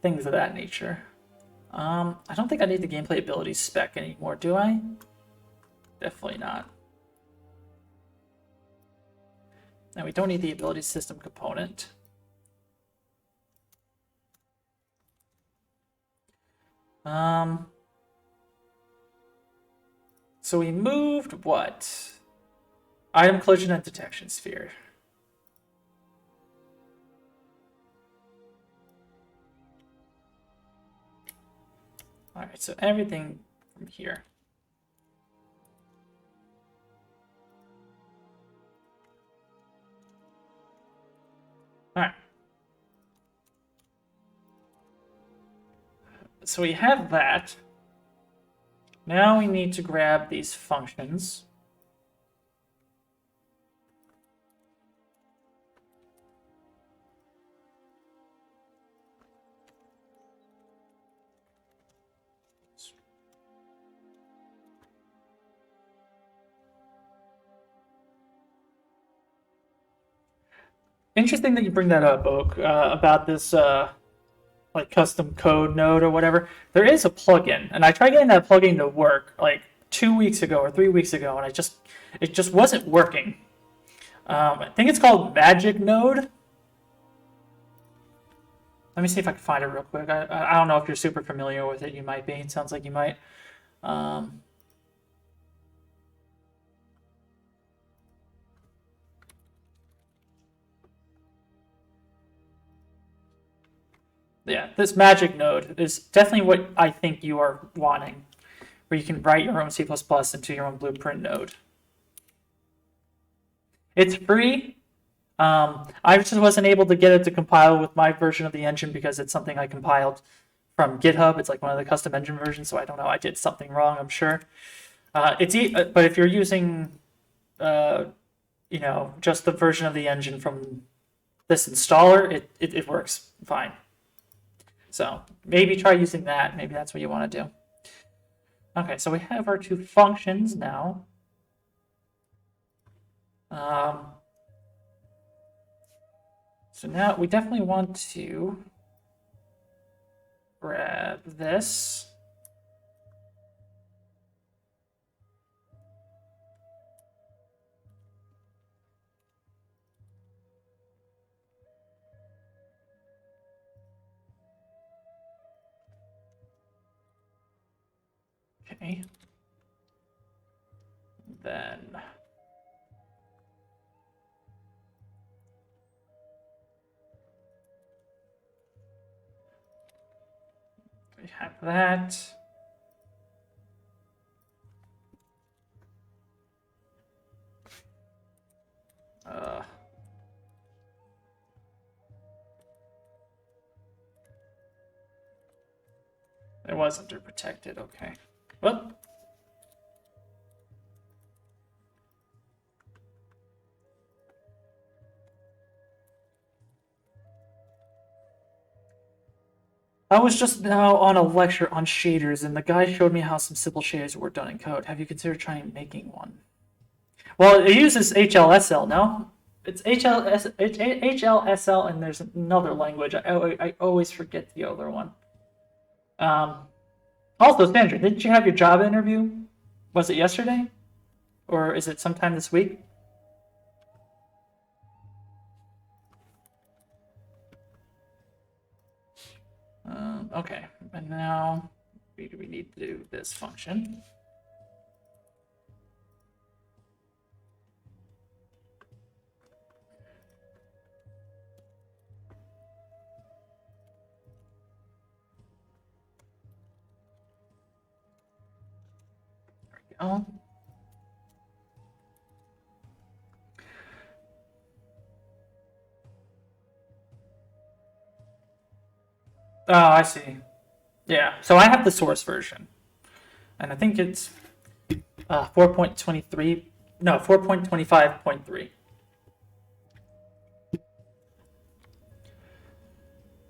things of that nature. I don't think I need the gameplay ability spec anymore, do I? Definitely not. And we don't need the ability system component. So we moved what? Item collision and detection sphere. All right, so everything from here. All right. So we have that. Now we need to grab these functions. Interesting that you bring that up, Oak, about this like custom code node or whatever. There is a plugin, and I tried getting that plugin to work like 2 weeks ago or 3 weeks ago, and it just wasn't working. I think it's called Magic Node. Let me see if I can find it real quick. I don't know if you're super familiar with it. You might be. It sounds like you might. Yeah, this magic node is definitely what I think you are wanting, where you can write your own C++ into your own blueprint node. It's free. I just wasn't able to get it to compile with my version of the engine because it's something I compiled from GitHub. It's like one of the custom engine versions, so I don't know. I did something wrong, I'm sure. But if you're using, just the version of the engine from this installer, it works fine. So maybe try using that. Maybe that's what you want to do. Okay, so we have our two functions now. So now we definitely want to grab this. Okay. Then we have that. It was under protected, okay. Well, I was just now on a lecture on shaders, and the guy showed me how some simple shaders were done in code. Have you considered trying making one? Well, it uses HLSL, no? It's HLSL, and there's another language. I always forget the other one. Also, Sandra, didn't you have your job interview? Was it yesterday? Or is it sometime this week? Okay, and now we need to do this function. There we go. Oh, I see. Yeah, so I have the source version, and I think it's 4.23, no, 4.25.3.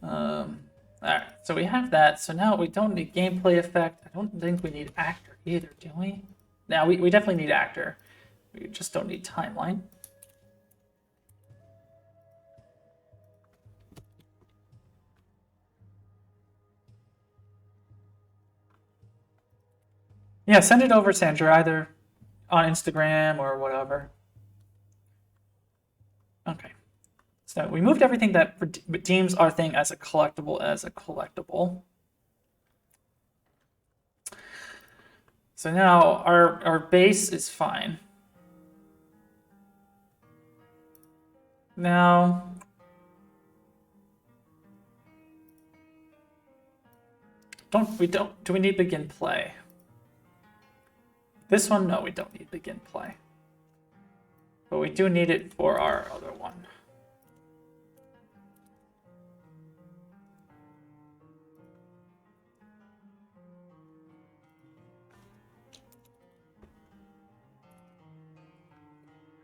All right, so we have that. So now we don't need gameplay effect. I don't think we need actor either, do we? Now we definitely need actor. We just don't need timeline. Yeah, send it over, Sandra, either on Instagram or whatever. So we moved everything that redeems our thing as a collectible. So now our base is fine. Now, do we need begin play? This one, no, we don't need begin play. But we do need it for our other one.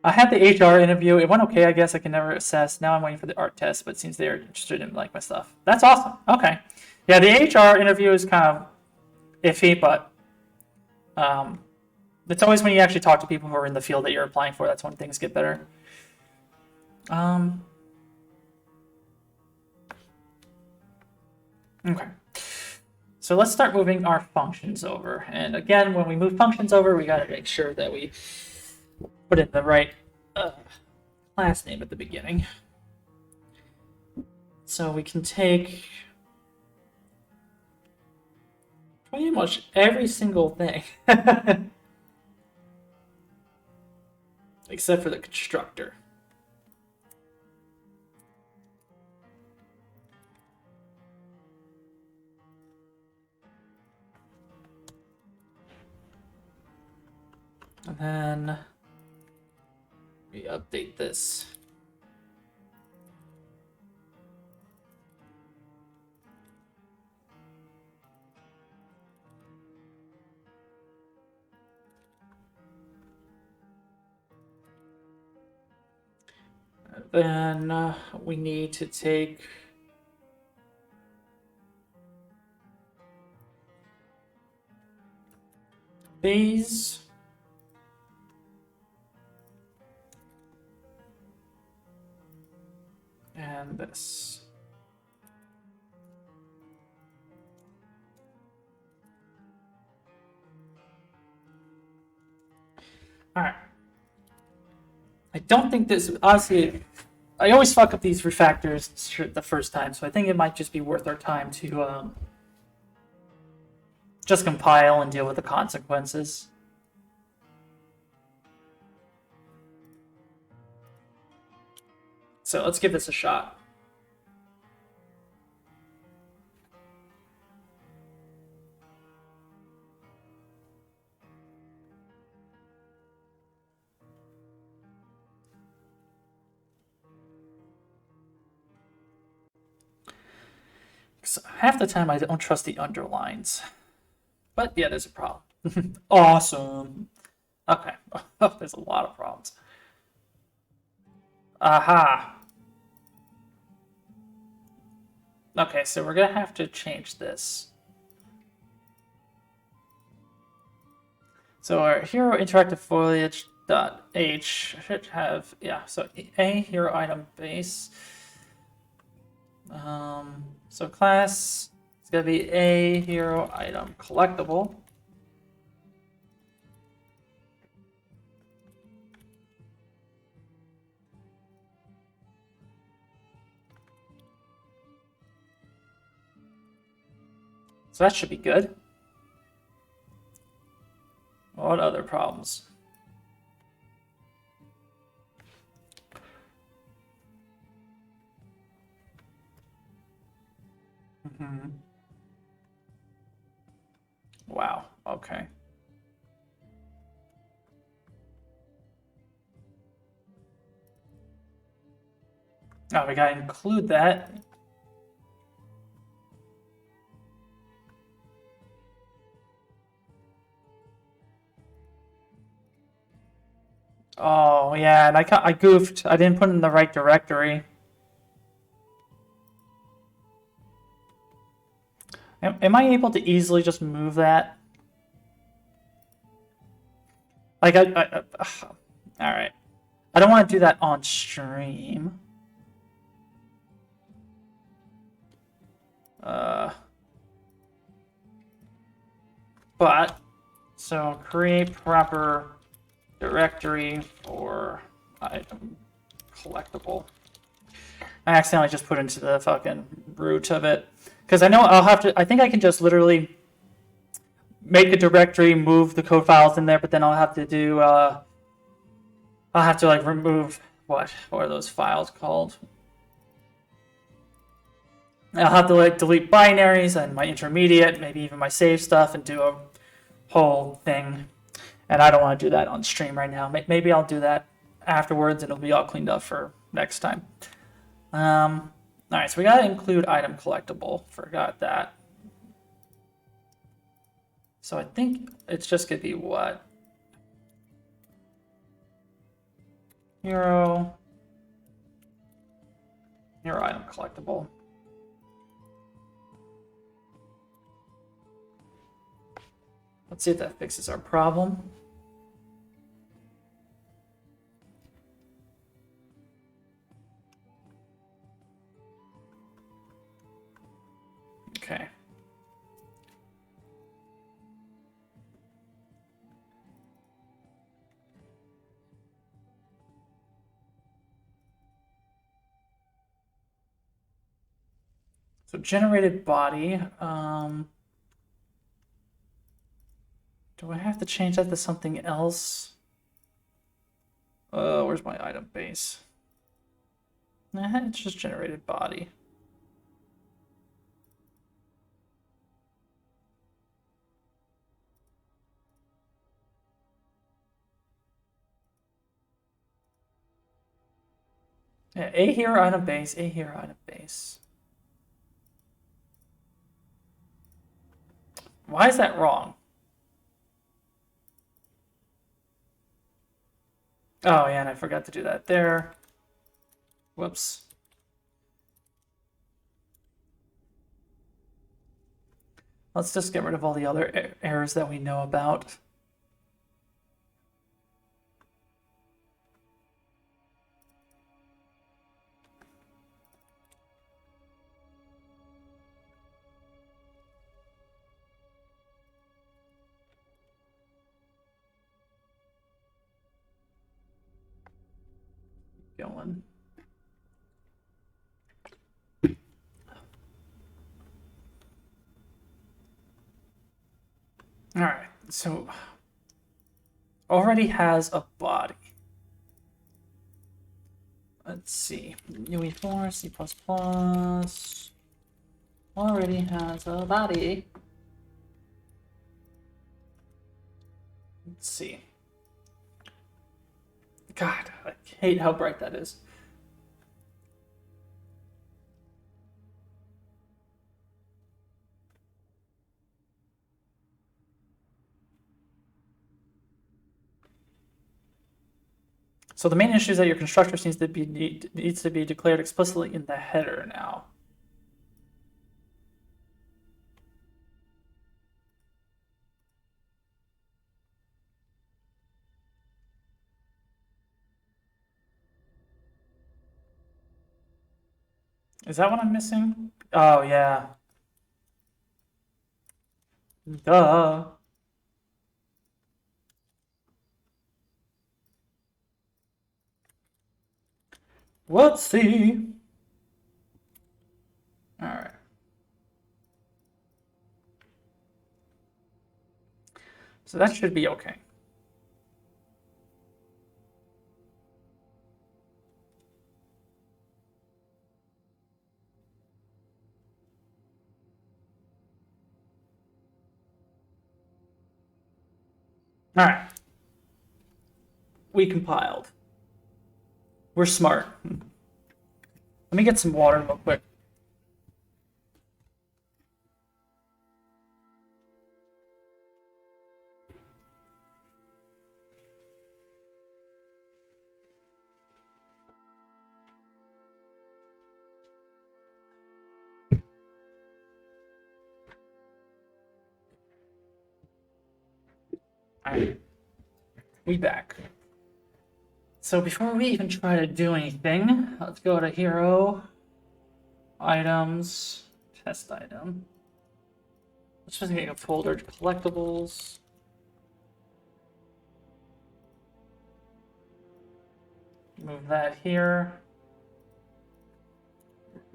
I had the HR interview. It went okay, I guess. I can never assess. Now I'm waiting for the art test, but it seems they're interested in like my stuff. That's awesome. Okay. Yeah, the HR interview is kind of iffy, but it's always when you actually talk to people who are in the field that you're applying for, that's when things get better. Okay. So let's start moving our functions over. And again, when we move functions over, we got to make sure that we put in the right class name at the beginning. So we can take pretty much every single thing. Except for the constructor. And then we update this. Then we need to take these. And this. All right. I don't think this, honestly, I always fuck up these refactors the first time, so I think it might just be worth our time to just compile and deal with the consequences. So let's give this a shot. So half the time I don't trust the underlines. But yeah, there's a problem. Awesome. Okay. Oh, there's a lot of problems. Aha. Okay, so we're going to have to change this. So our hero interactive foliage dot h should have, yeah, so a hero item base. So class, it's going to be a hero item collectible. So that should be good. What other problems? Wow, okay. Oh, we gotta include that. Oh, yeah, and I goofed. I didn't put it in the right directory. Am I able to easily just move that? Like, all right. I don't want to do that on stream. But, so create proper directory for item collectible. I accidentally just put into the fucking root of it. Because I know I'll have to, I think I can just literally make a directory, move the code files in there, but then I'll have to do, I'll have to like remove, what are those files called? I'll have to like delete binaries and my intermediate, maybe even my save stuff, and do a whole thing. And I don't want to do that on stream right now. Maybe I'll do that afterwards and it'll be all cleaned up for next time. All right, so we got to include item collectible. Forgot that. So I think it's just going to be what? Hero item collectible. Let's see if that fixes our problem. Okay. So generated body. Do I have to change that to something else? Where's my item base? It's just generated body. Yeah, a hero item base, a hero item base. Why is that wrong? Oh, yeah, and I forgot to do that there. Whoops. Let's just get rid of all the other errors that we know about. Going. All right, so already has a body. Let's see, UE4, C++, already has a body. Let's see. God, I hate how bright that is. So the main issue is that your constructor needs to be declared explicitly in the header now. Is that what I'm missing? Oh, yeah. Duh. Let's see. All right. So that should be okay. All right. We compiled. We're smart. Let me get some water real quick. All right. We back. So before we even try to do anything, let's go to hero, items, test item. Let's just make a folder to collectibles. Move that here.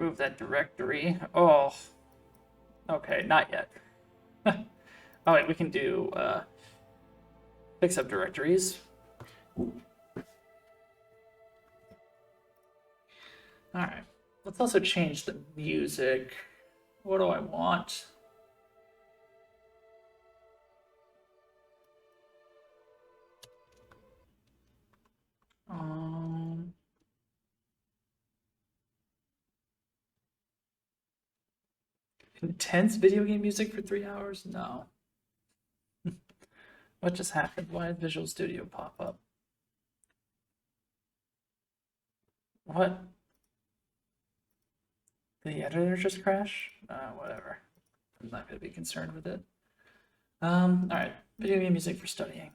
Move that directory. Oh, okay, not yet. Oh wait, we can do fix up directories. All right, let's also change the music. What do I want? Intense video game music for 3 hours? No. What just happened? Why did Visual Studio pop up? What? The editor just crashed? Whatever. I'm not going to be concerned with it. All right. Video game music for studying.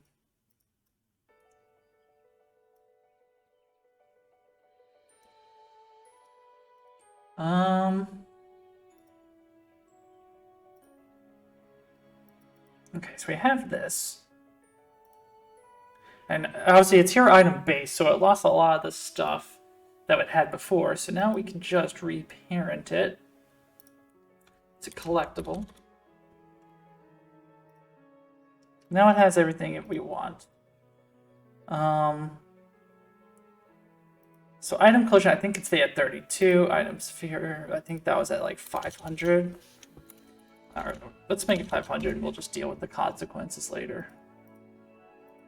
Okay, so we have this. And obviously it's here item base, so it lost a lot of the stuff that it had before. So now we can just reparent it. It's a collectible. Now it has everything that we want. So item collision, I think can stay at 32. Item sphere, I think that was at like 500. All right, let's make it 500 and we'll just deal with the consequences later.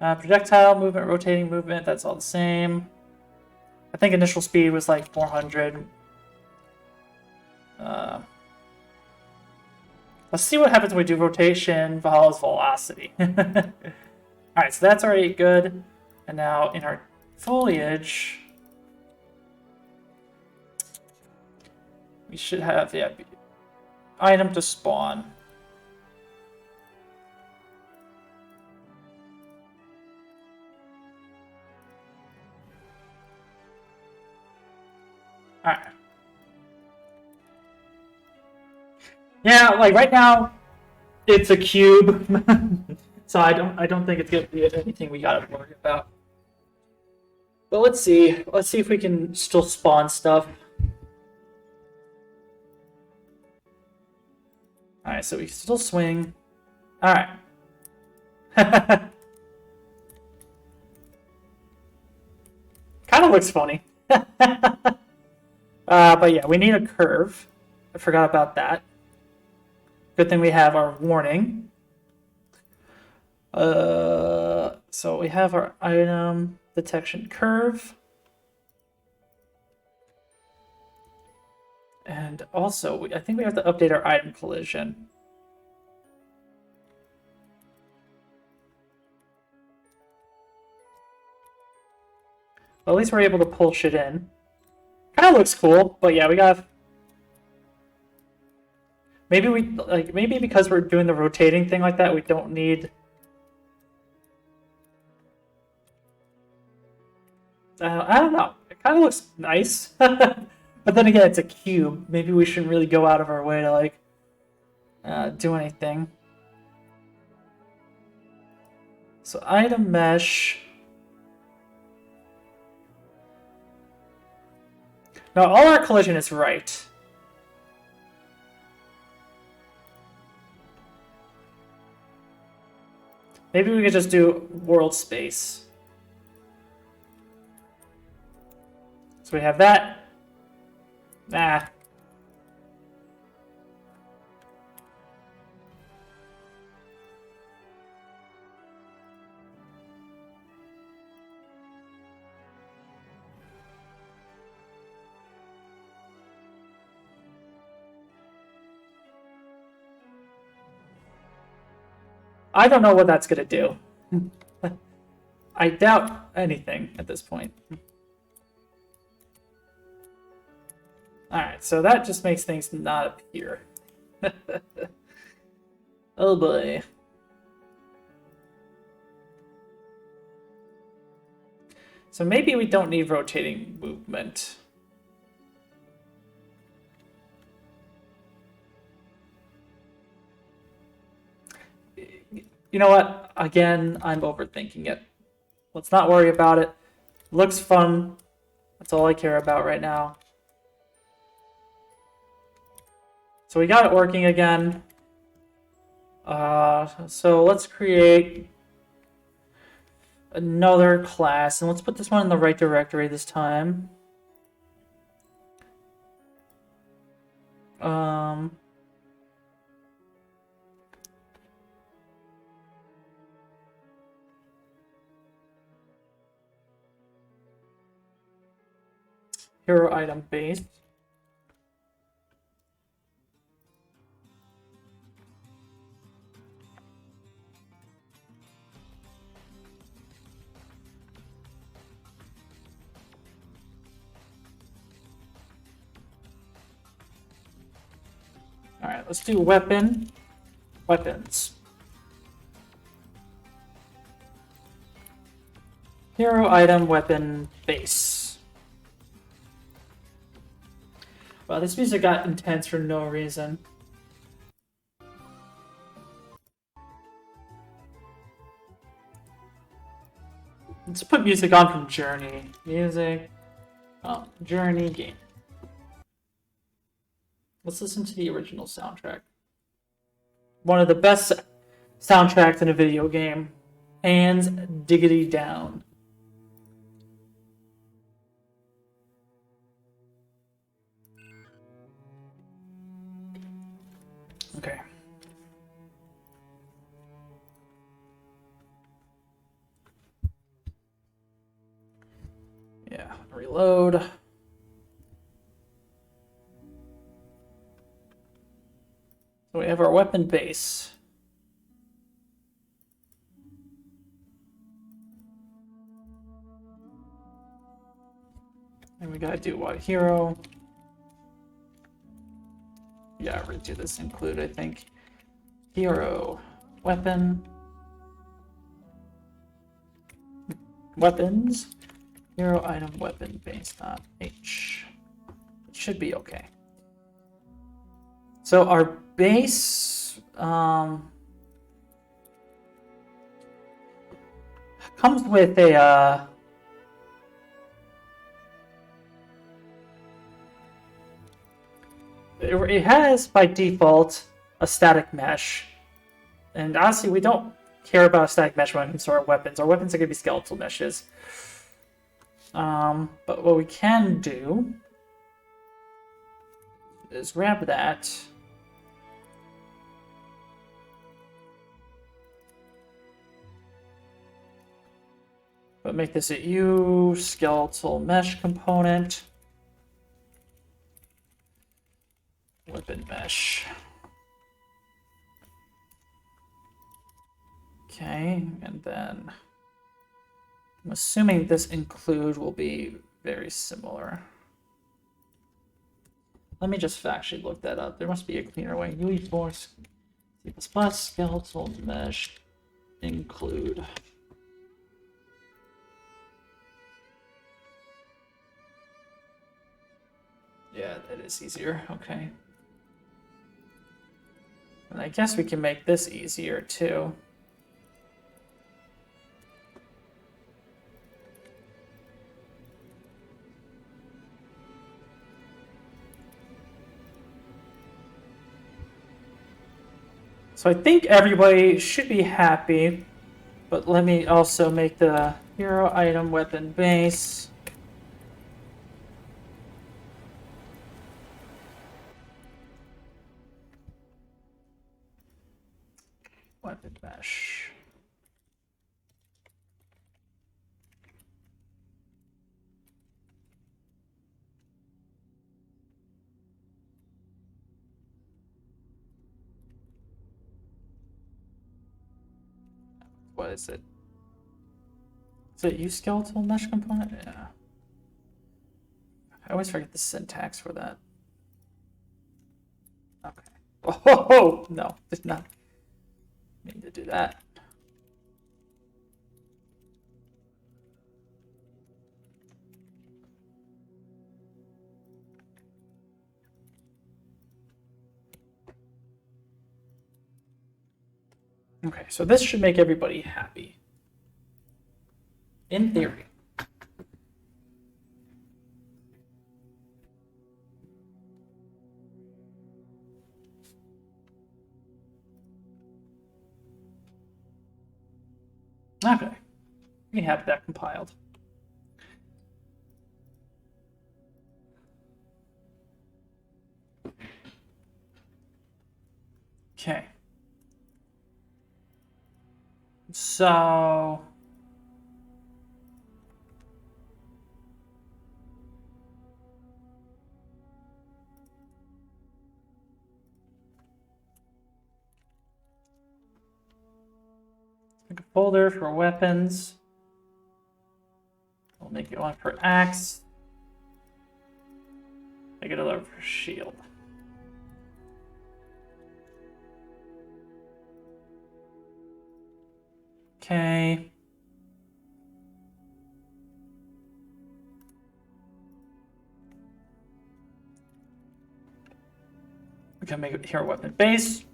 Projectile movement, rotating movement, that's all the same. I think initial speed was like 400. Let's see what happens when we do rotation, Valhalla's velocity. Alright, so that's already good. And now in our foliage, we should have, yeah, item to spawn. Alright. Yeah, like right now, it's a cube. So I don't think it's gonna be anything we gotta worry about. But let's see. Let's see if we can still spawn stuff. Alright, so we can still swing. Alright. Kind of looks funny. But yeah, we need a curve. I forgot about that. Good thing we have our warning. So we have our item detection curve. And also, I think we have to update our item collision. Well, at least we're able to pull shit in. Kind of looks cool, but yeah, we got. Maybe because we're doing the rotating thing like that, we don't need. I don't know. It kind of looks nice, but then again, it's a cube. Maybe we shouldn't really go out of our way to like do anything. So item mesh. Now all our collision is right. Maybe we could just do world space. So we have that. Nah. I don't know what that's going to do. I doubt anything at this point. Alright, so that just makes things not appear. Oh boy. So maybe we don't need rotating movement. You know what? Again, I'm overthinking it. Let's not worry about it. Looks fun. That's all I care about right now. So we got it working again. So let's create another class, and let's put this one in the right directory this time. Hero item base. All right, let's do weapons. Hero item weapon base. Wow, this music got intense for no reason. Let's put music on from Journey. Music. Journey game. Let's listen to the original soundtrack. One of the best soundtracks in a video game. Hands diggity down. Okay. Yeah, reload. So we have our weapon base. And we gotta do what? Hero. Yeah, we're gonna do this include, I think. Hero. Weapon. Weapons. Hero item weapon base dot H. It should be okay. So our base comes with a it has by default a static mesh, and honestly we don't care about a static mesh when it comes to our weapons. Our weapons are going to be skeletal meshes. But what we can do is grab that. But make this a U skeletal mesh component. Weapon mesh. Okay, and then I'm assuming this include will be very similar. Let me just actually look that up. There must be a cleaner way. UE4 C++ skeletal mesh include. Yeah, that is easier. Okay. And I guess we can make this easier too. So I think everybody should be happy, but let me also make the hero item weapon base. Weapon mesh. What is it? Is it use skeletal mesh component? Yeah. I always forget the syntax for that. Okay. Oh, no, did not mean to do that. Okay, so this should make everybody happy. In theory. Okay. We have that compiled. Okay. So make a folder for weapons. We'll make it one for axe. Make it another for shield. Okay. We can make a hero weapon base.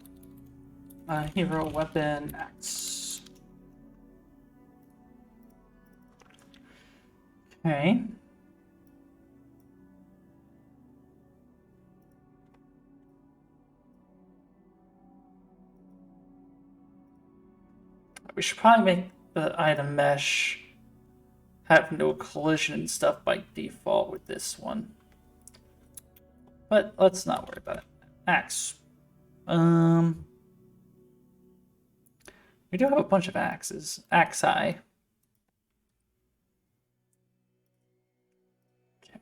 Hero weapon axe. Okay. We should probably make the item mesh have no collision and stuff by default with this one. But let's not worry about it. Axe. We do have a bunch of axes. Axi. Okay.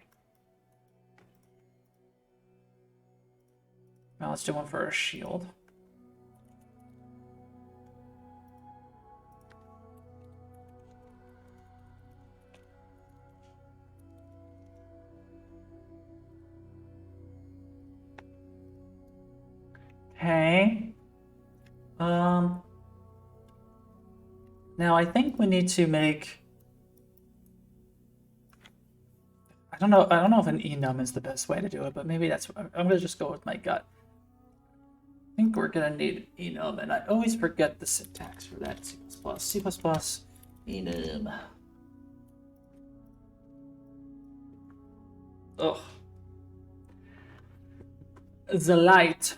Now let's do one for our shield. Okay. Now I think we need to make. I don't know if an enum is the best way to do it, but maybe that's. I'm gonna just go with my gut. I think we're gonna need enum, and I always forget the syntax for that. C++, enum. Ugh. The light.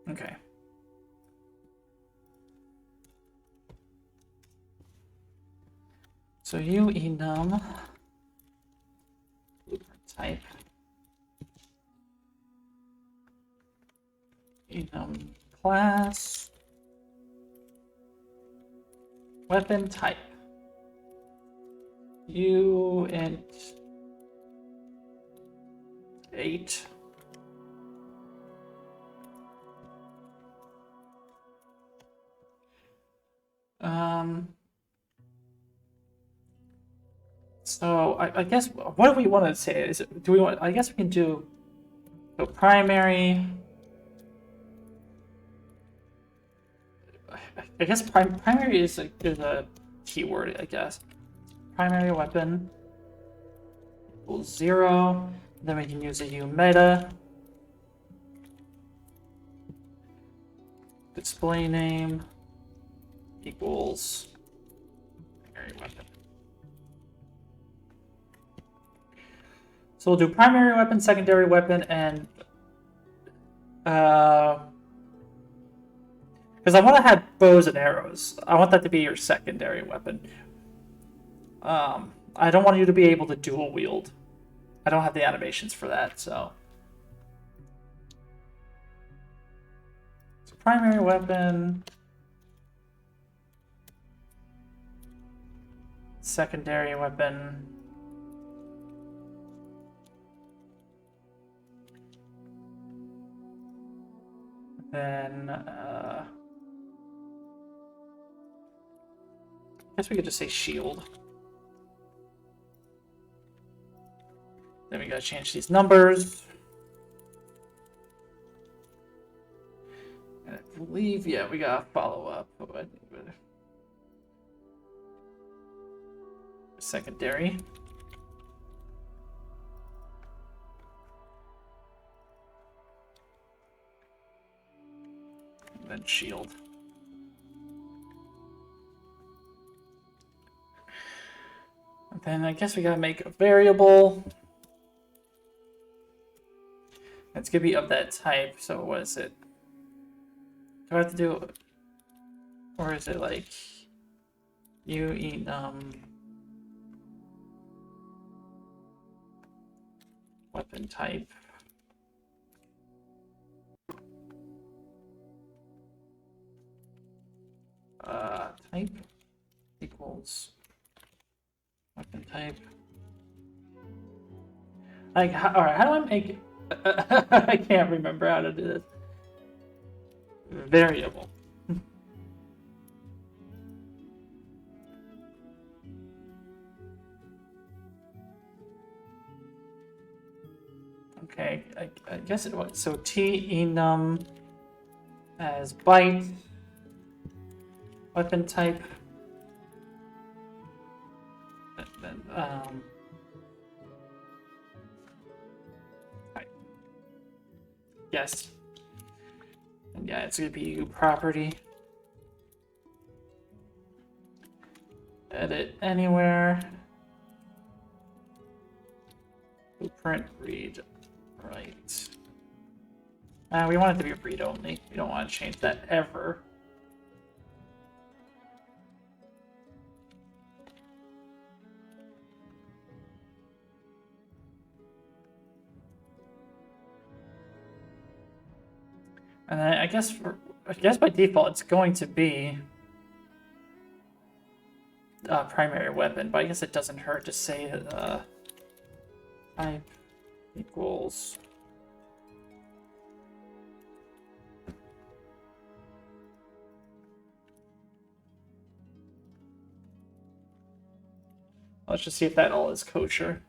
Okay. So you enum blueprint type enum class weapon type you int 8 so I guess what do we want to say? Do we want? I guess we can do so primary. I guess primary is a keyword. I guess primary weapon equals 0. Then we can use a umeta. Display name equals primary weapon. So we'll do primary weapon, secondary weapon, and because I want to have bows and arrows. I want that to be your secondary weapon. I don't want you to be able to dual wield. I don't have the animations for that, so primary weapon, secondary weapon. Then I guess we could just say shield. Then we gotta change these numbers. And I believe, yeah, we gotta follow up. Secondary. And then shield. And then I guess we gotta make a variable. It's gonna be of that type, so what is it? Do I have to do, or is it like you eat weapon type? Type equals weapon type. Like, all right, how do I make it? I can't remember how to do this. Variable. Okay, I guess it was. So T enum as byte, weapon type, then type. Yes. And yeah, it's gonna be property. Edit anywhere. Blueprint read write. We want it to be read only. We don't want to change that ever. And then I guess by default it's going to be primary weapon, but I guess it doesn't hurt to say type equals let's just see if that all is kosher.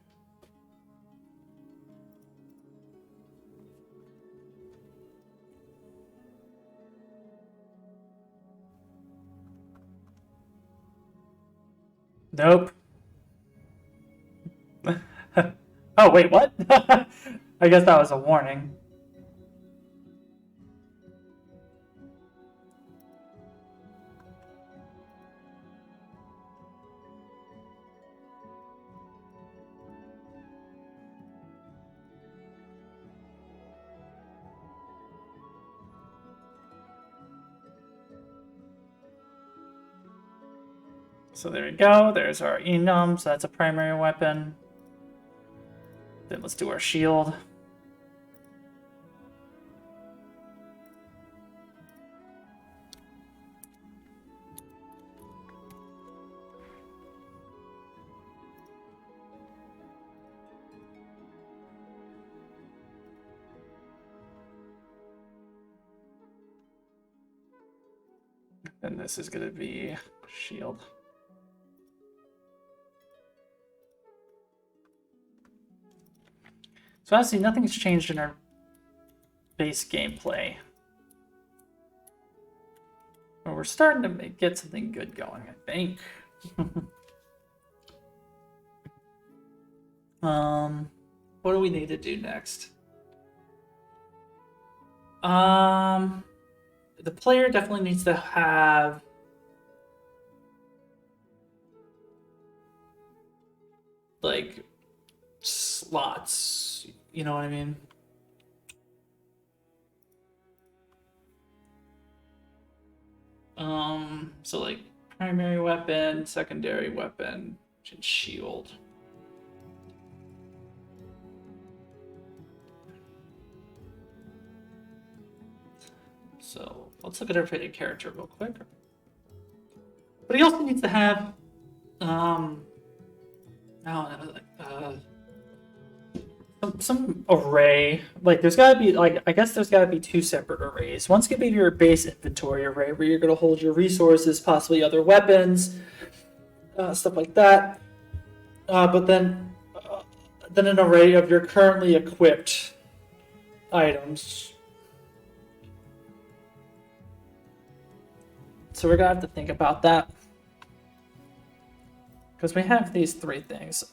Nope. Oh, wait, what? I guess that was a warning. So there we go. There's our enum. So that's a primary weapon. Then let's do our shield. And this is going to be shield. So honestly, nothing's changed in our base gameplay. But we're starting to get something good going, I think. What do we need to do next? The player definitely needs to have like slots, you know what I mean? So like primary weapon, secondary weapon, and shield. So let's look at our fitted character real quick. But he also needs to have some array. Like there's gotta be I guess there's gotta be two separate arrays. One's gonna be your base inventory array where you're gonna hold your resources, possibly other weapons, stuff like that. But then an array of your currently equipped items. So we're gonna have to think about that. Because we have these three things.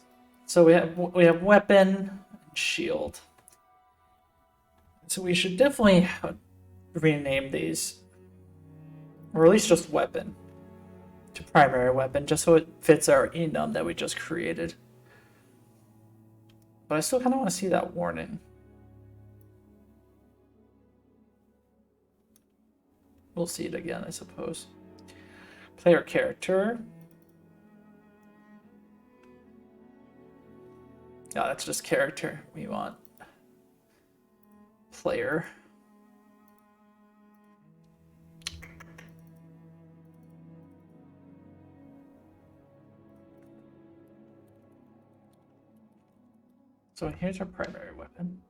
So we have weapon, shield. So we should definitely rename these, or at least just weapon, to primary weapon, just so it fits our enum that we just created. But I still kind of want to see that warning. We'll see it again, I suppose. Player character. Oh, that's just character. We want player. So here's our primary weapon.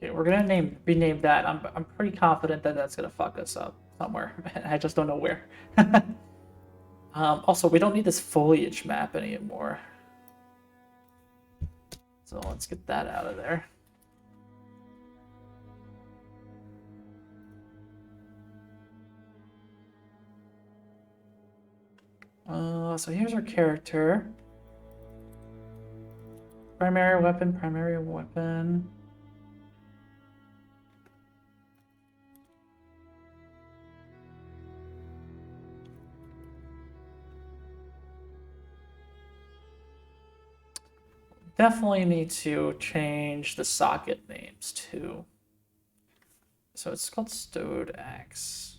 Okay, we're gonna rename that. I'm pretty confident that that's gonna fuck us up somewhere. I just don't know where. Also, we don't need this foliage map anymore. So let's get that out of there. So here's our character. Primary weapon, primary weapon. Definitely need to change the socket names too. So it's called Stowed Axe.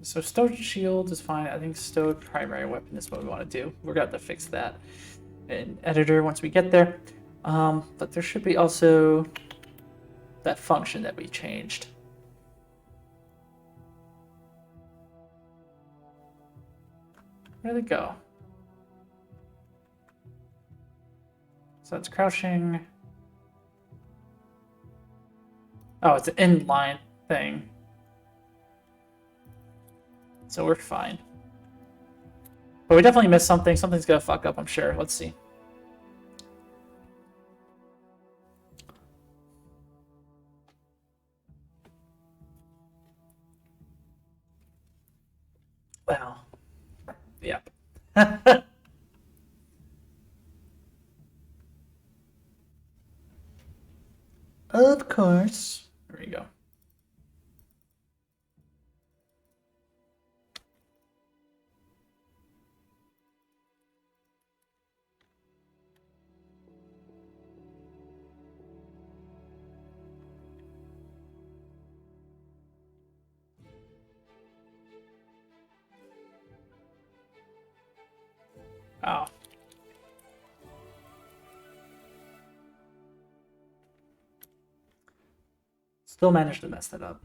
So stowed shield is fine. I think stowed primary weapon is what we want to do. We're going to have to fix that in editor once we get there. But there should be also that function that we changed. Where'd it go? So it's crouching. Oh, it's an inline thing. So we're fine. But we definitely missed something. Something's gonna fuck up, I'm sure. Let's see. Well, yep. Of course. There we go. Oh. Still managed to mess that up.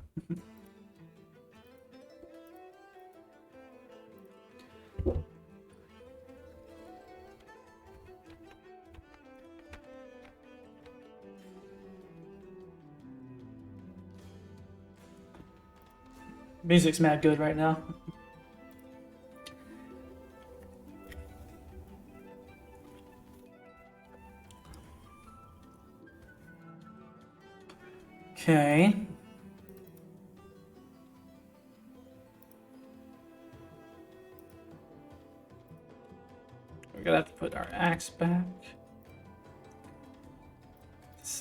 Music's mad good right now. Okay. We're gonna have to put our axe back.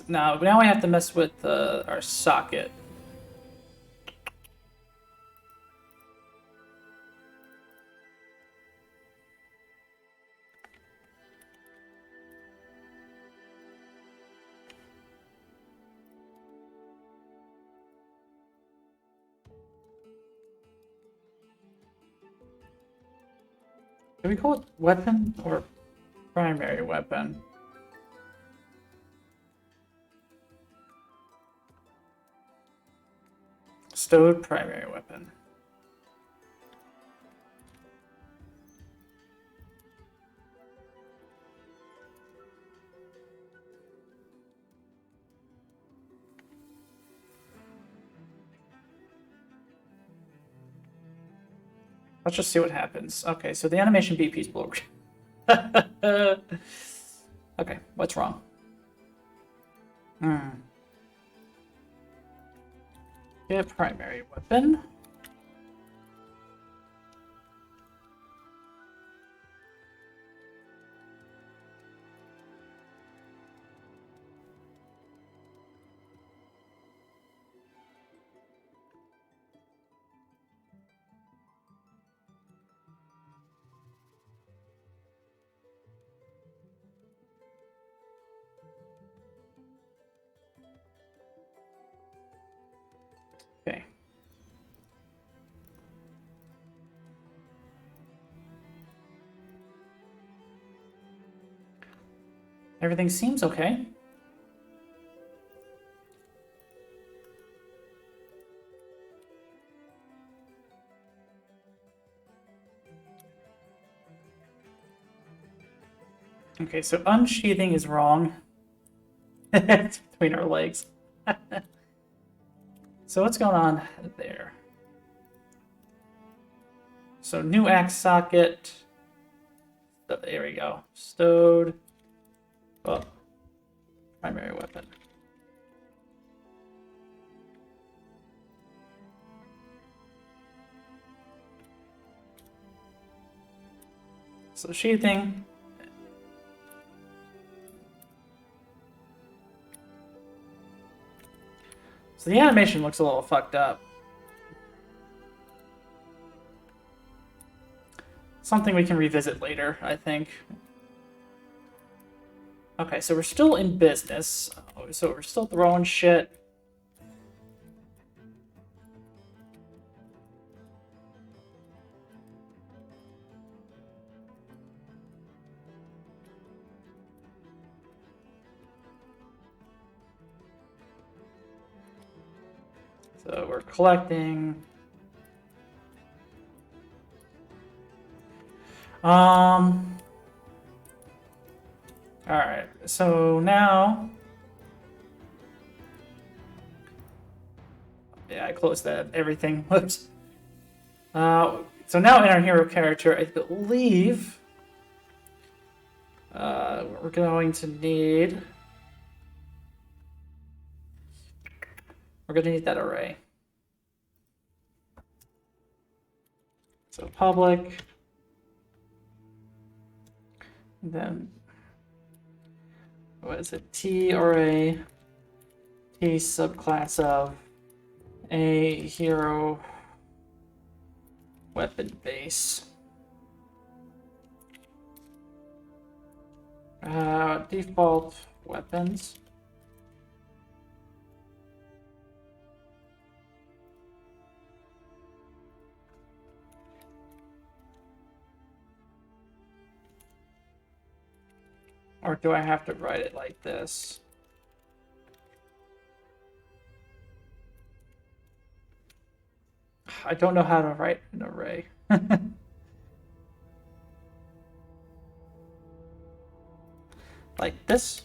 Now we have to mess with our socket. Can we call it weapon or primary weapon? Stowed primary weapon. Let's just see what happens. Okay, so the animation BP is blocked. Okay, what's wrong? Get primary weapon. Okay. Everything seems okay. Okay, so unsheathing is wrong. It's between our legs. So what's going on there? So new axe socket. There we go. Stowed. Oh, primary weapon. So sheathing. So the animation looks a little fucked up. Something we can revisit later, I think. Okay, so we're still in business. So we're still throwing shit. So we're collecting. Alright, so now... Yeah, I closed that. Everything. Whoops. So now in our hero character, I believe... we're going to need... We're going to need that array. So public... Then... What is it? T array... T subclass of... A hero... Weapon base. Default weapons. Or do I have to write it like this? I don't know how to write an array. Like this?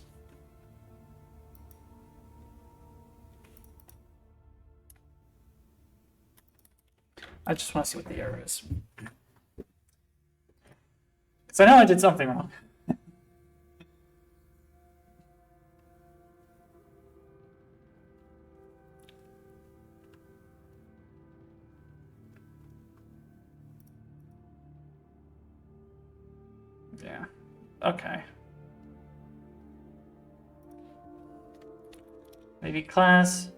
I just want to see what the error is. Because I know I did something wrong. Yeah. Okay. Maybe class.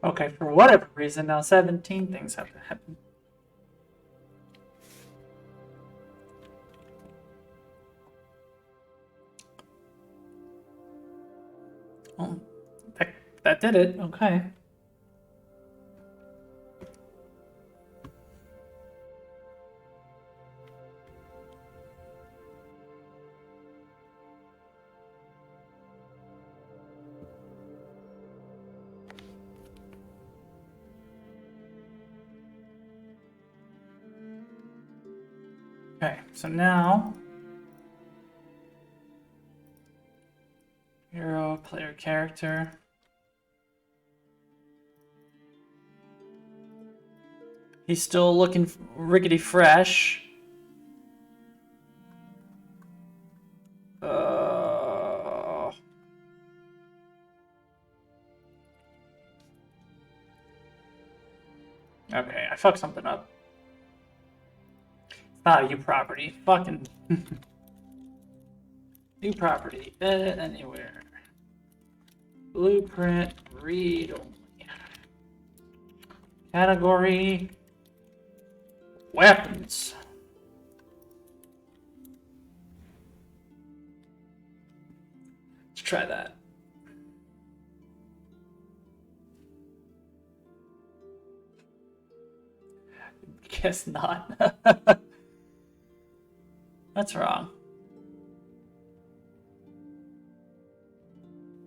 Okay, for whatever reason, now 17 things have to happen. Oh, that did it. Okay. Okay, so now hero, player character. He's still looking rickety fresh. Okay, I fucked something up. Not a U property. Fucking new property. Edit anywhere. Blueprint read only. Category weapons. Let's try that. Guess not. That's wrong.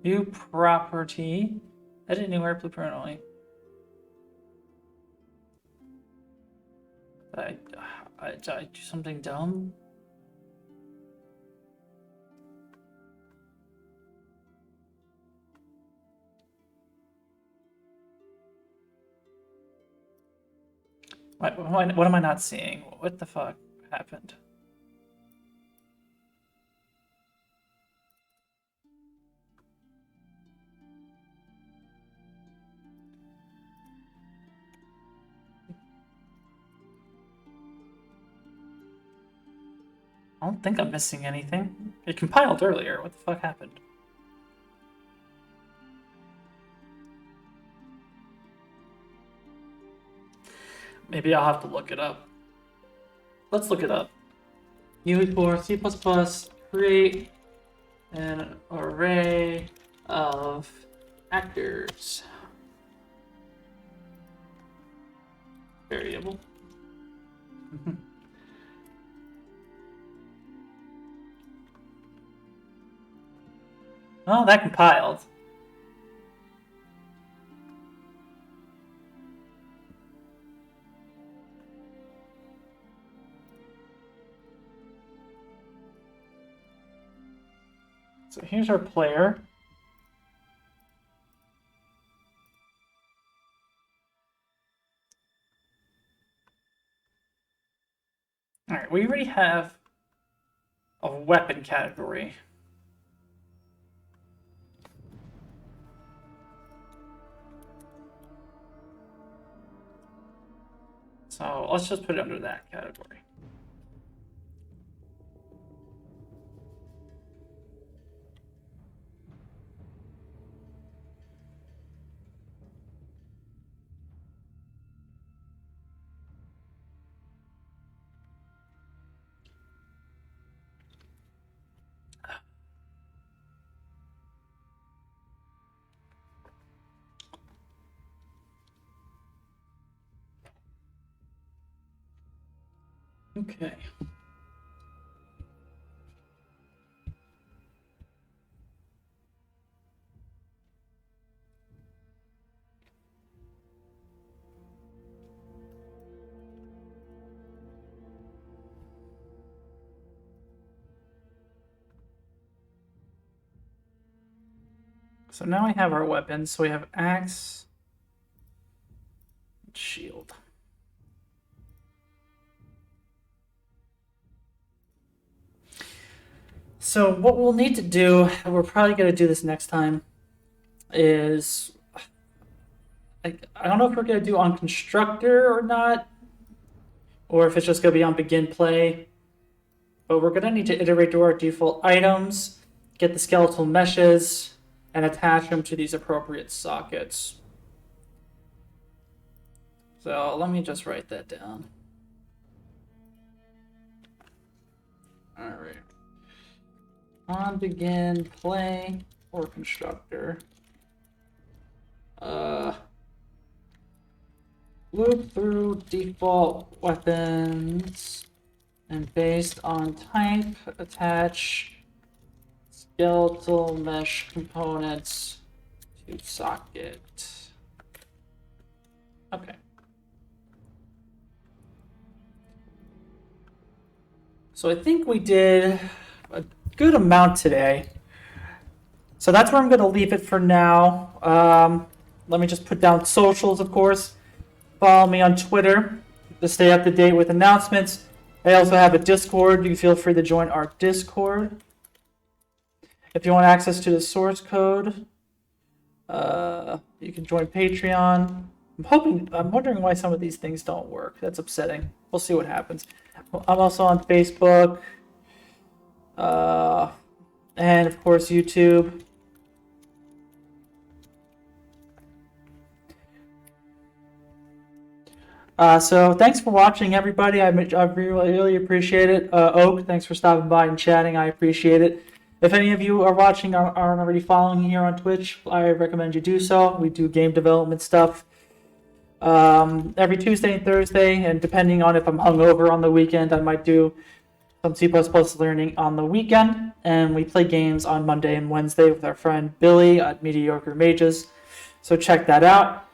New property. Edit anywhere, blueprint only. Did I do something dumb? What am I not seeing? What the fuck happened? I don't think I'm missing anything. It compiled earlier. What the fuck happened? Maybe I'll have to look it up. Let's look it up. U4 C++ create an array of actors. Variable. Oh, that compiled. So here's our player. All right, we already have a weapon category. So let's just put it under that category. Okay. So now we have our weapons. So we have axe, and shield. So what we'll need to do, and we're probably going to do this next time, is I don't know if we're going to do on constructor or not, or if it's just going to be on begin play. But we're going to need to iterate to our default items, get the skeletal meshes, and attach them to these appropriate sockets. So let me just write that down. All right. On begin play or constructor. Loop through default weapons and based on type attach skeletal mesh components to socket. Okay. So I think we did a good amount today. So that's where I'm going to leave it for now. Let me just put down socials, of course. Follow me on Twitter to stay up to date with announcements. I also have a Discord. You can feel free to join our Discord. If you want access to the source code, you can join Patreon. I'm wondering why some of these things don't work. That's upsetting. We'll see what happens. I'm also on Facebook, and of course YouTube. So thanks for watching, everybody. I really appreciate it. Oak, thanks for stopping by and chatting. I appreciate it. If any of you are watching aren't already following here on Twitch, I recommend you do so. We do game development stuff every Tuesday and Thursday, and depending on if I'm hungover on the weekend, I might do some C++ learning on the weekend. And we play games on Monday and Wednesday with our friend Billy at Mediocre Mages. So check that out.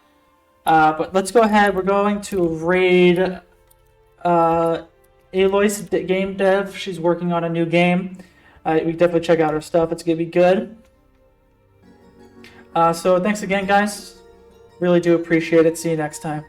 But let's go ahead. We're going to raid Aloy's game dev. She's working on a new game. We definitely check out her stuff. It's going to be good. So thanks again, guys. Really do appreciate it. See you next time.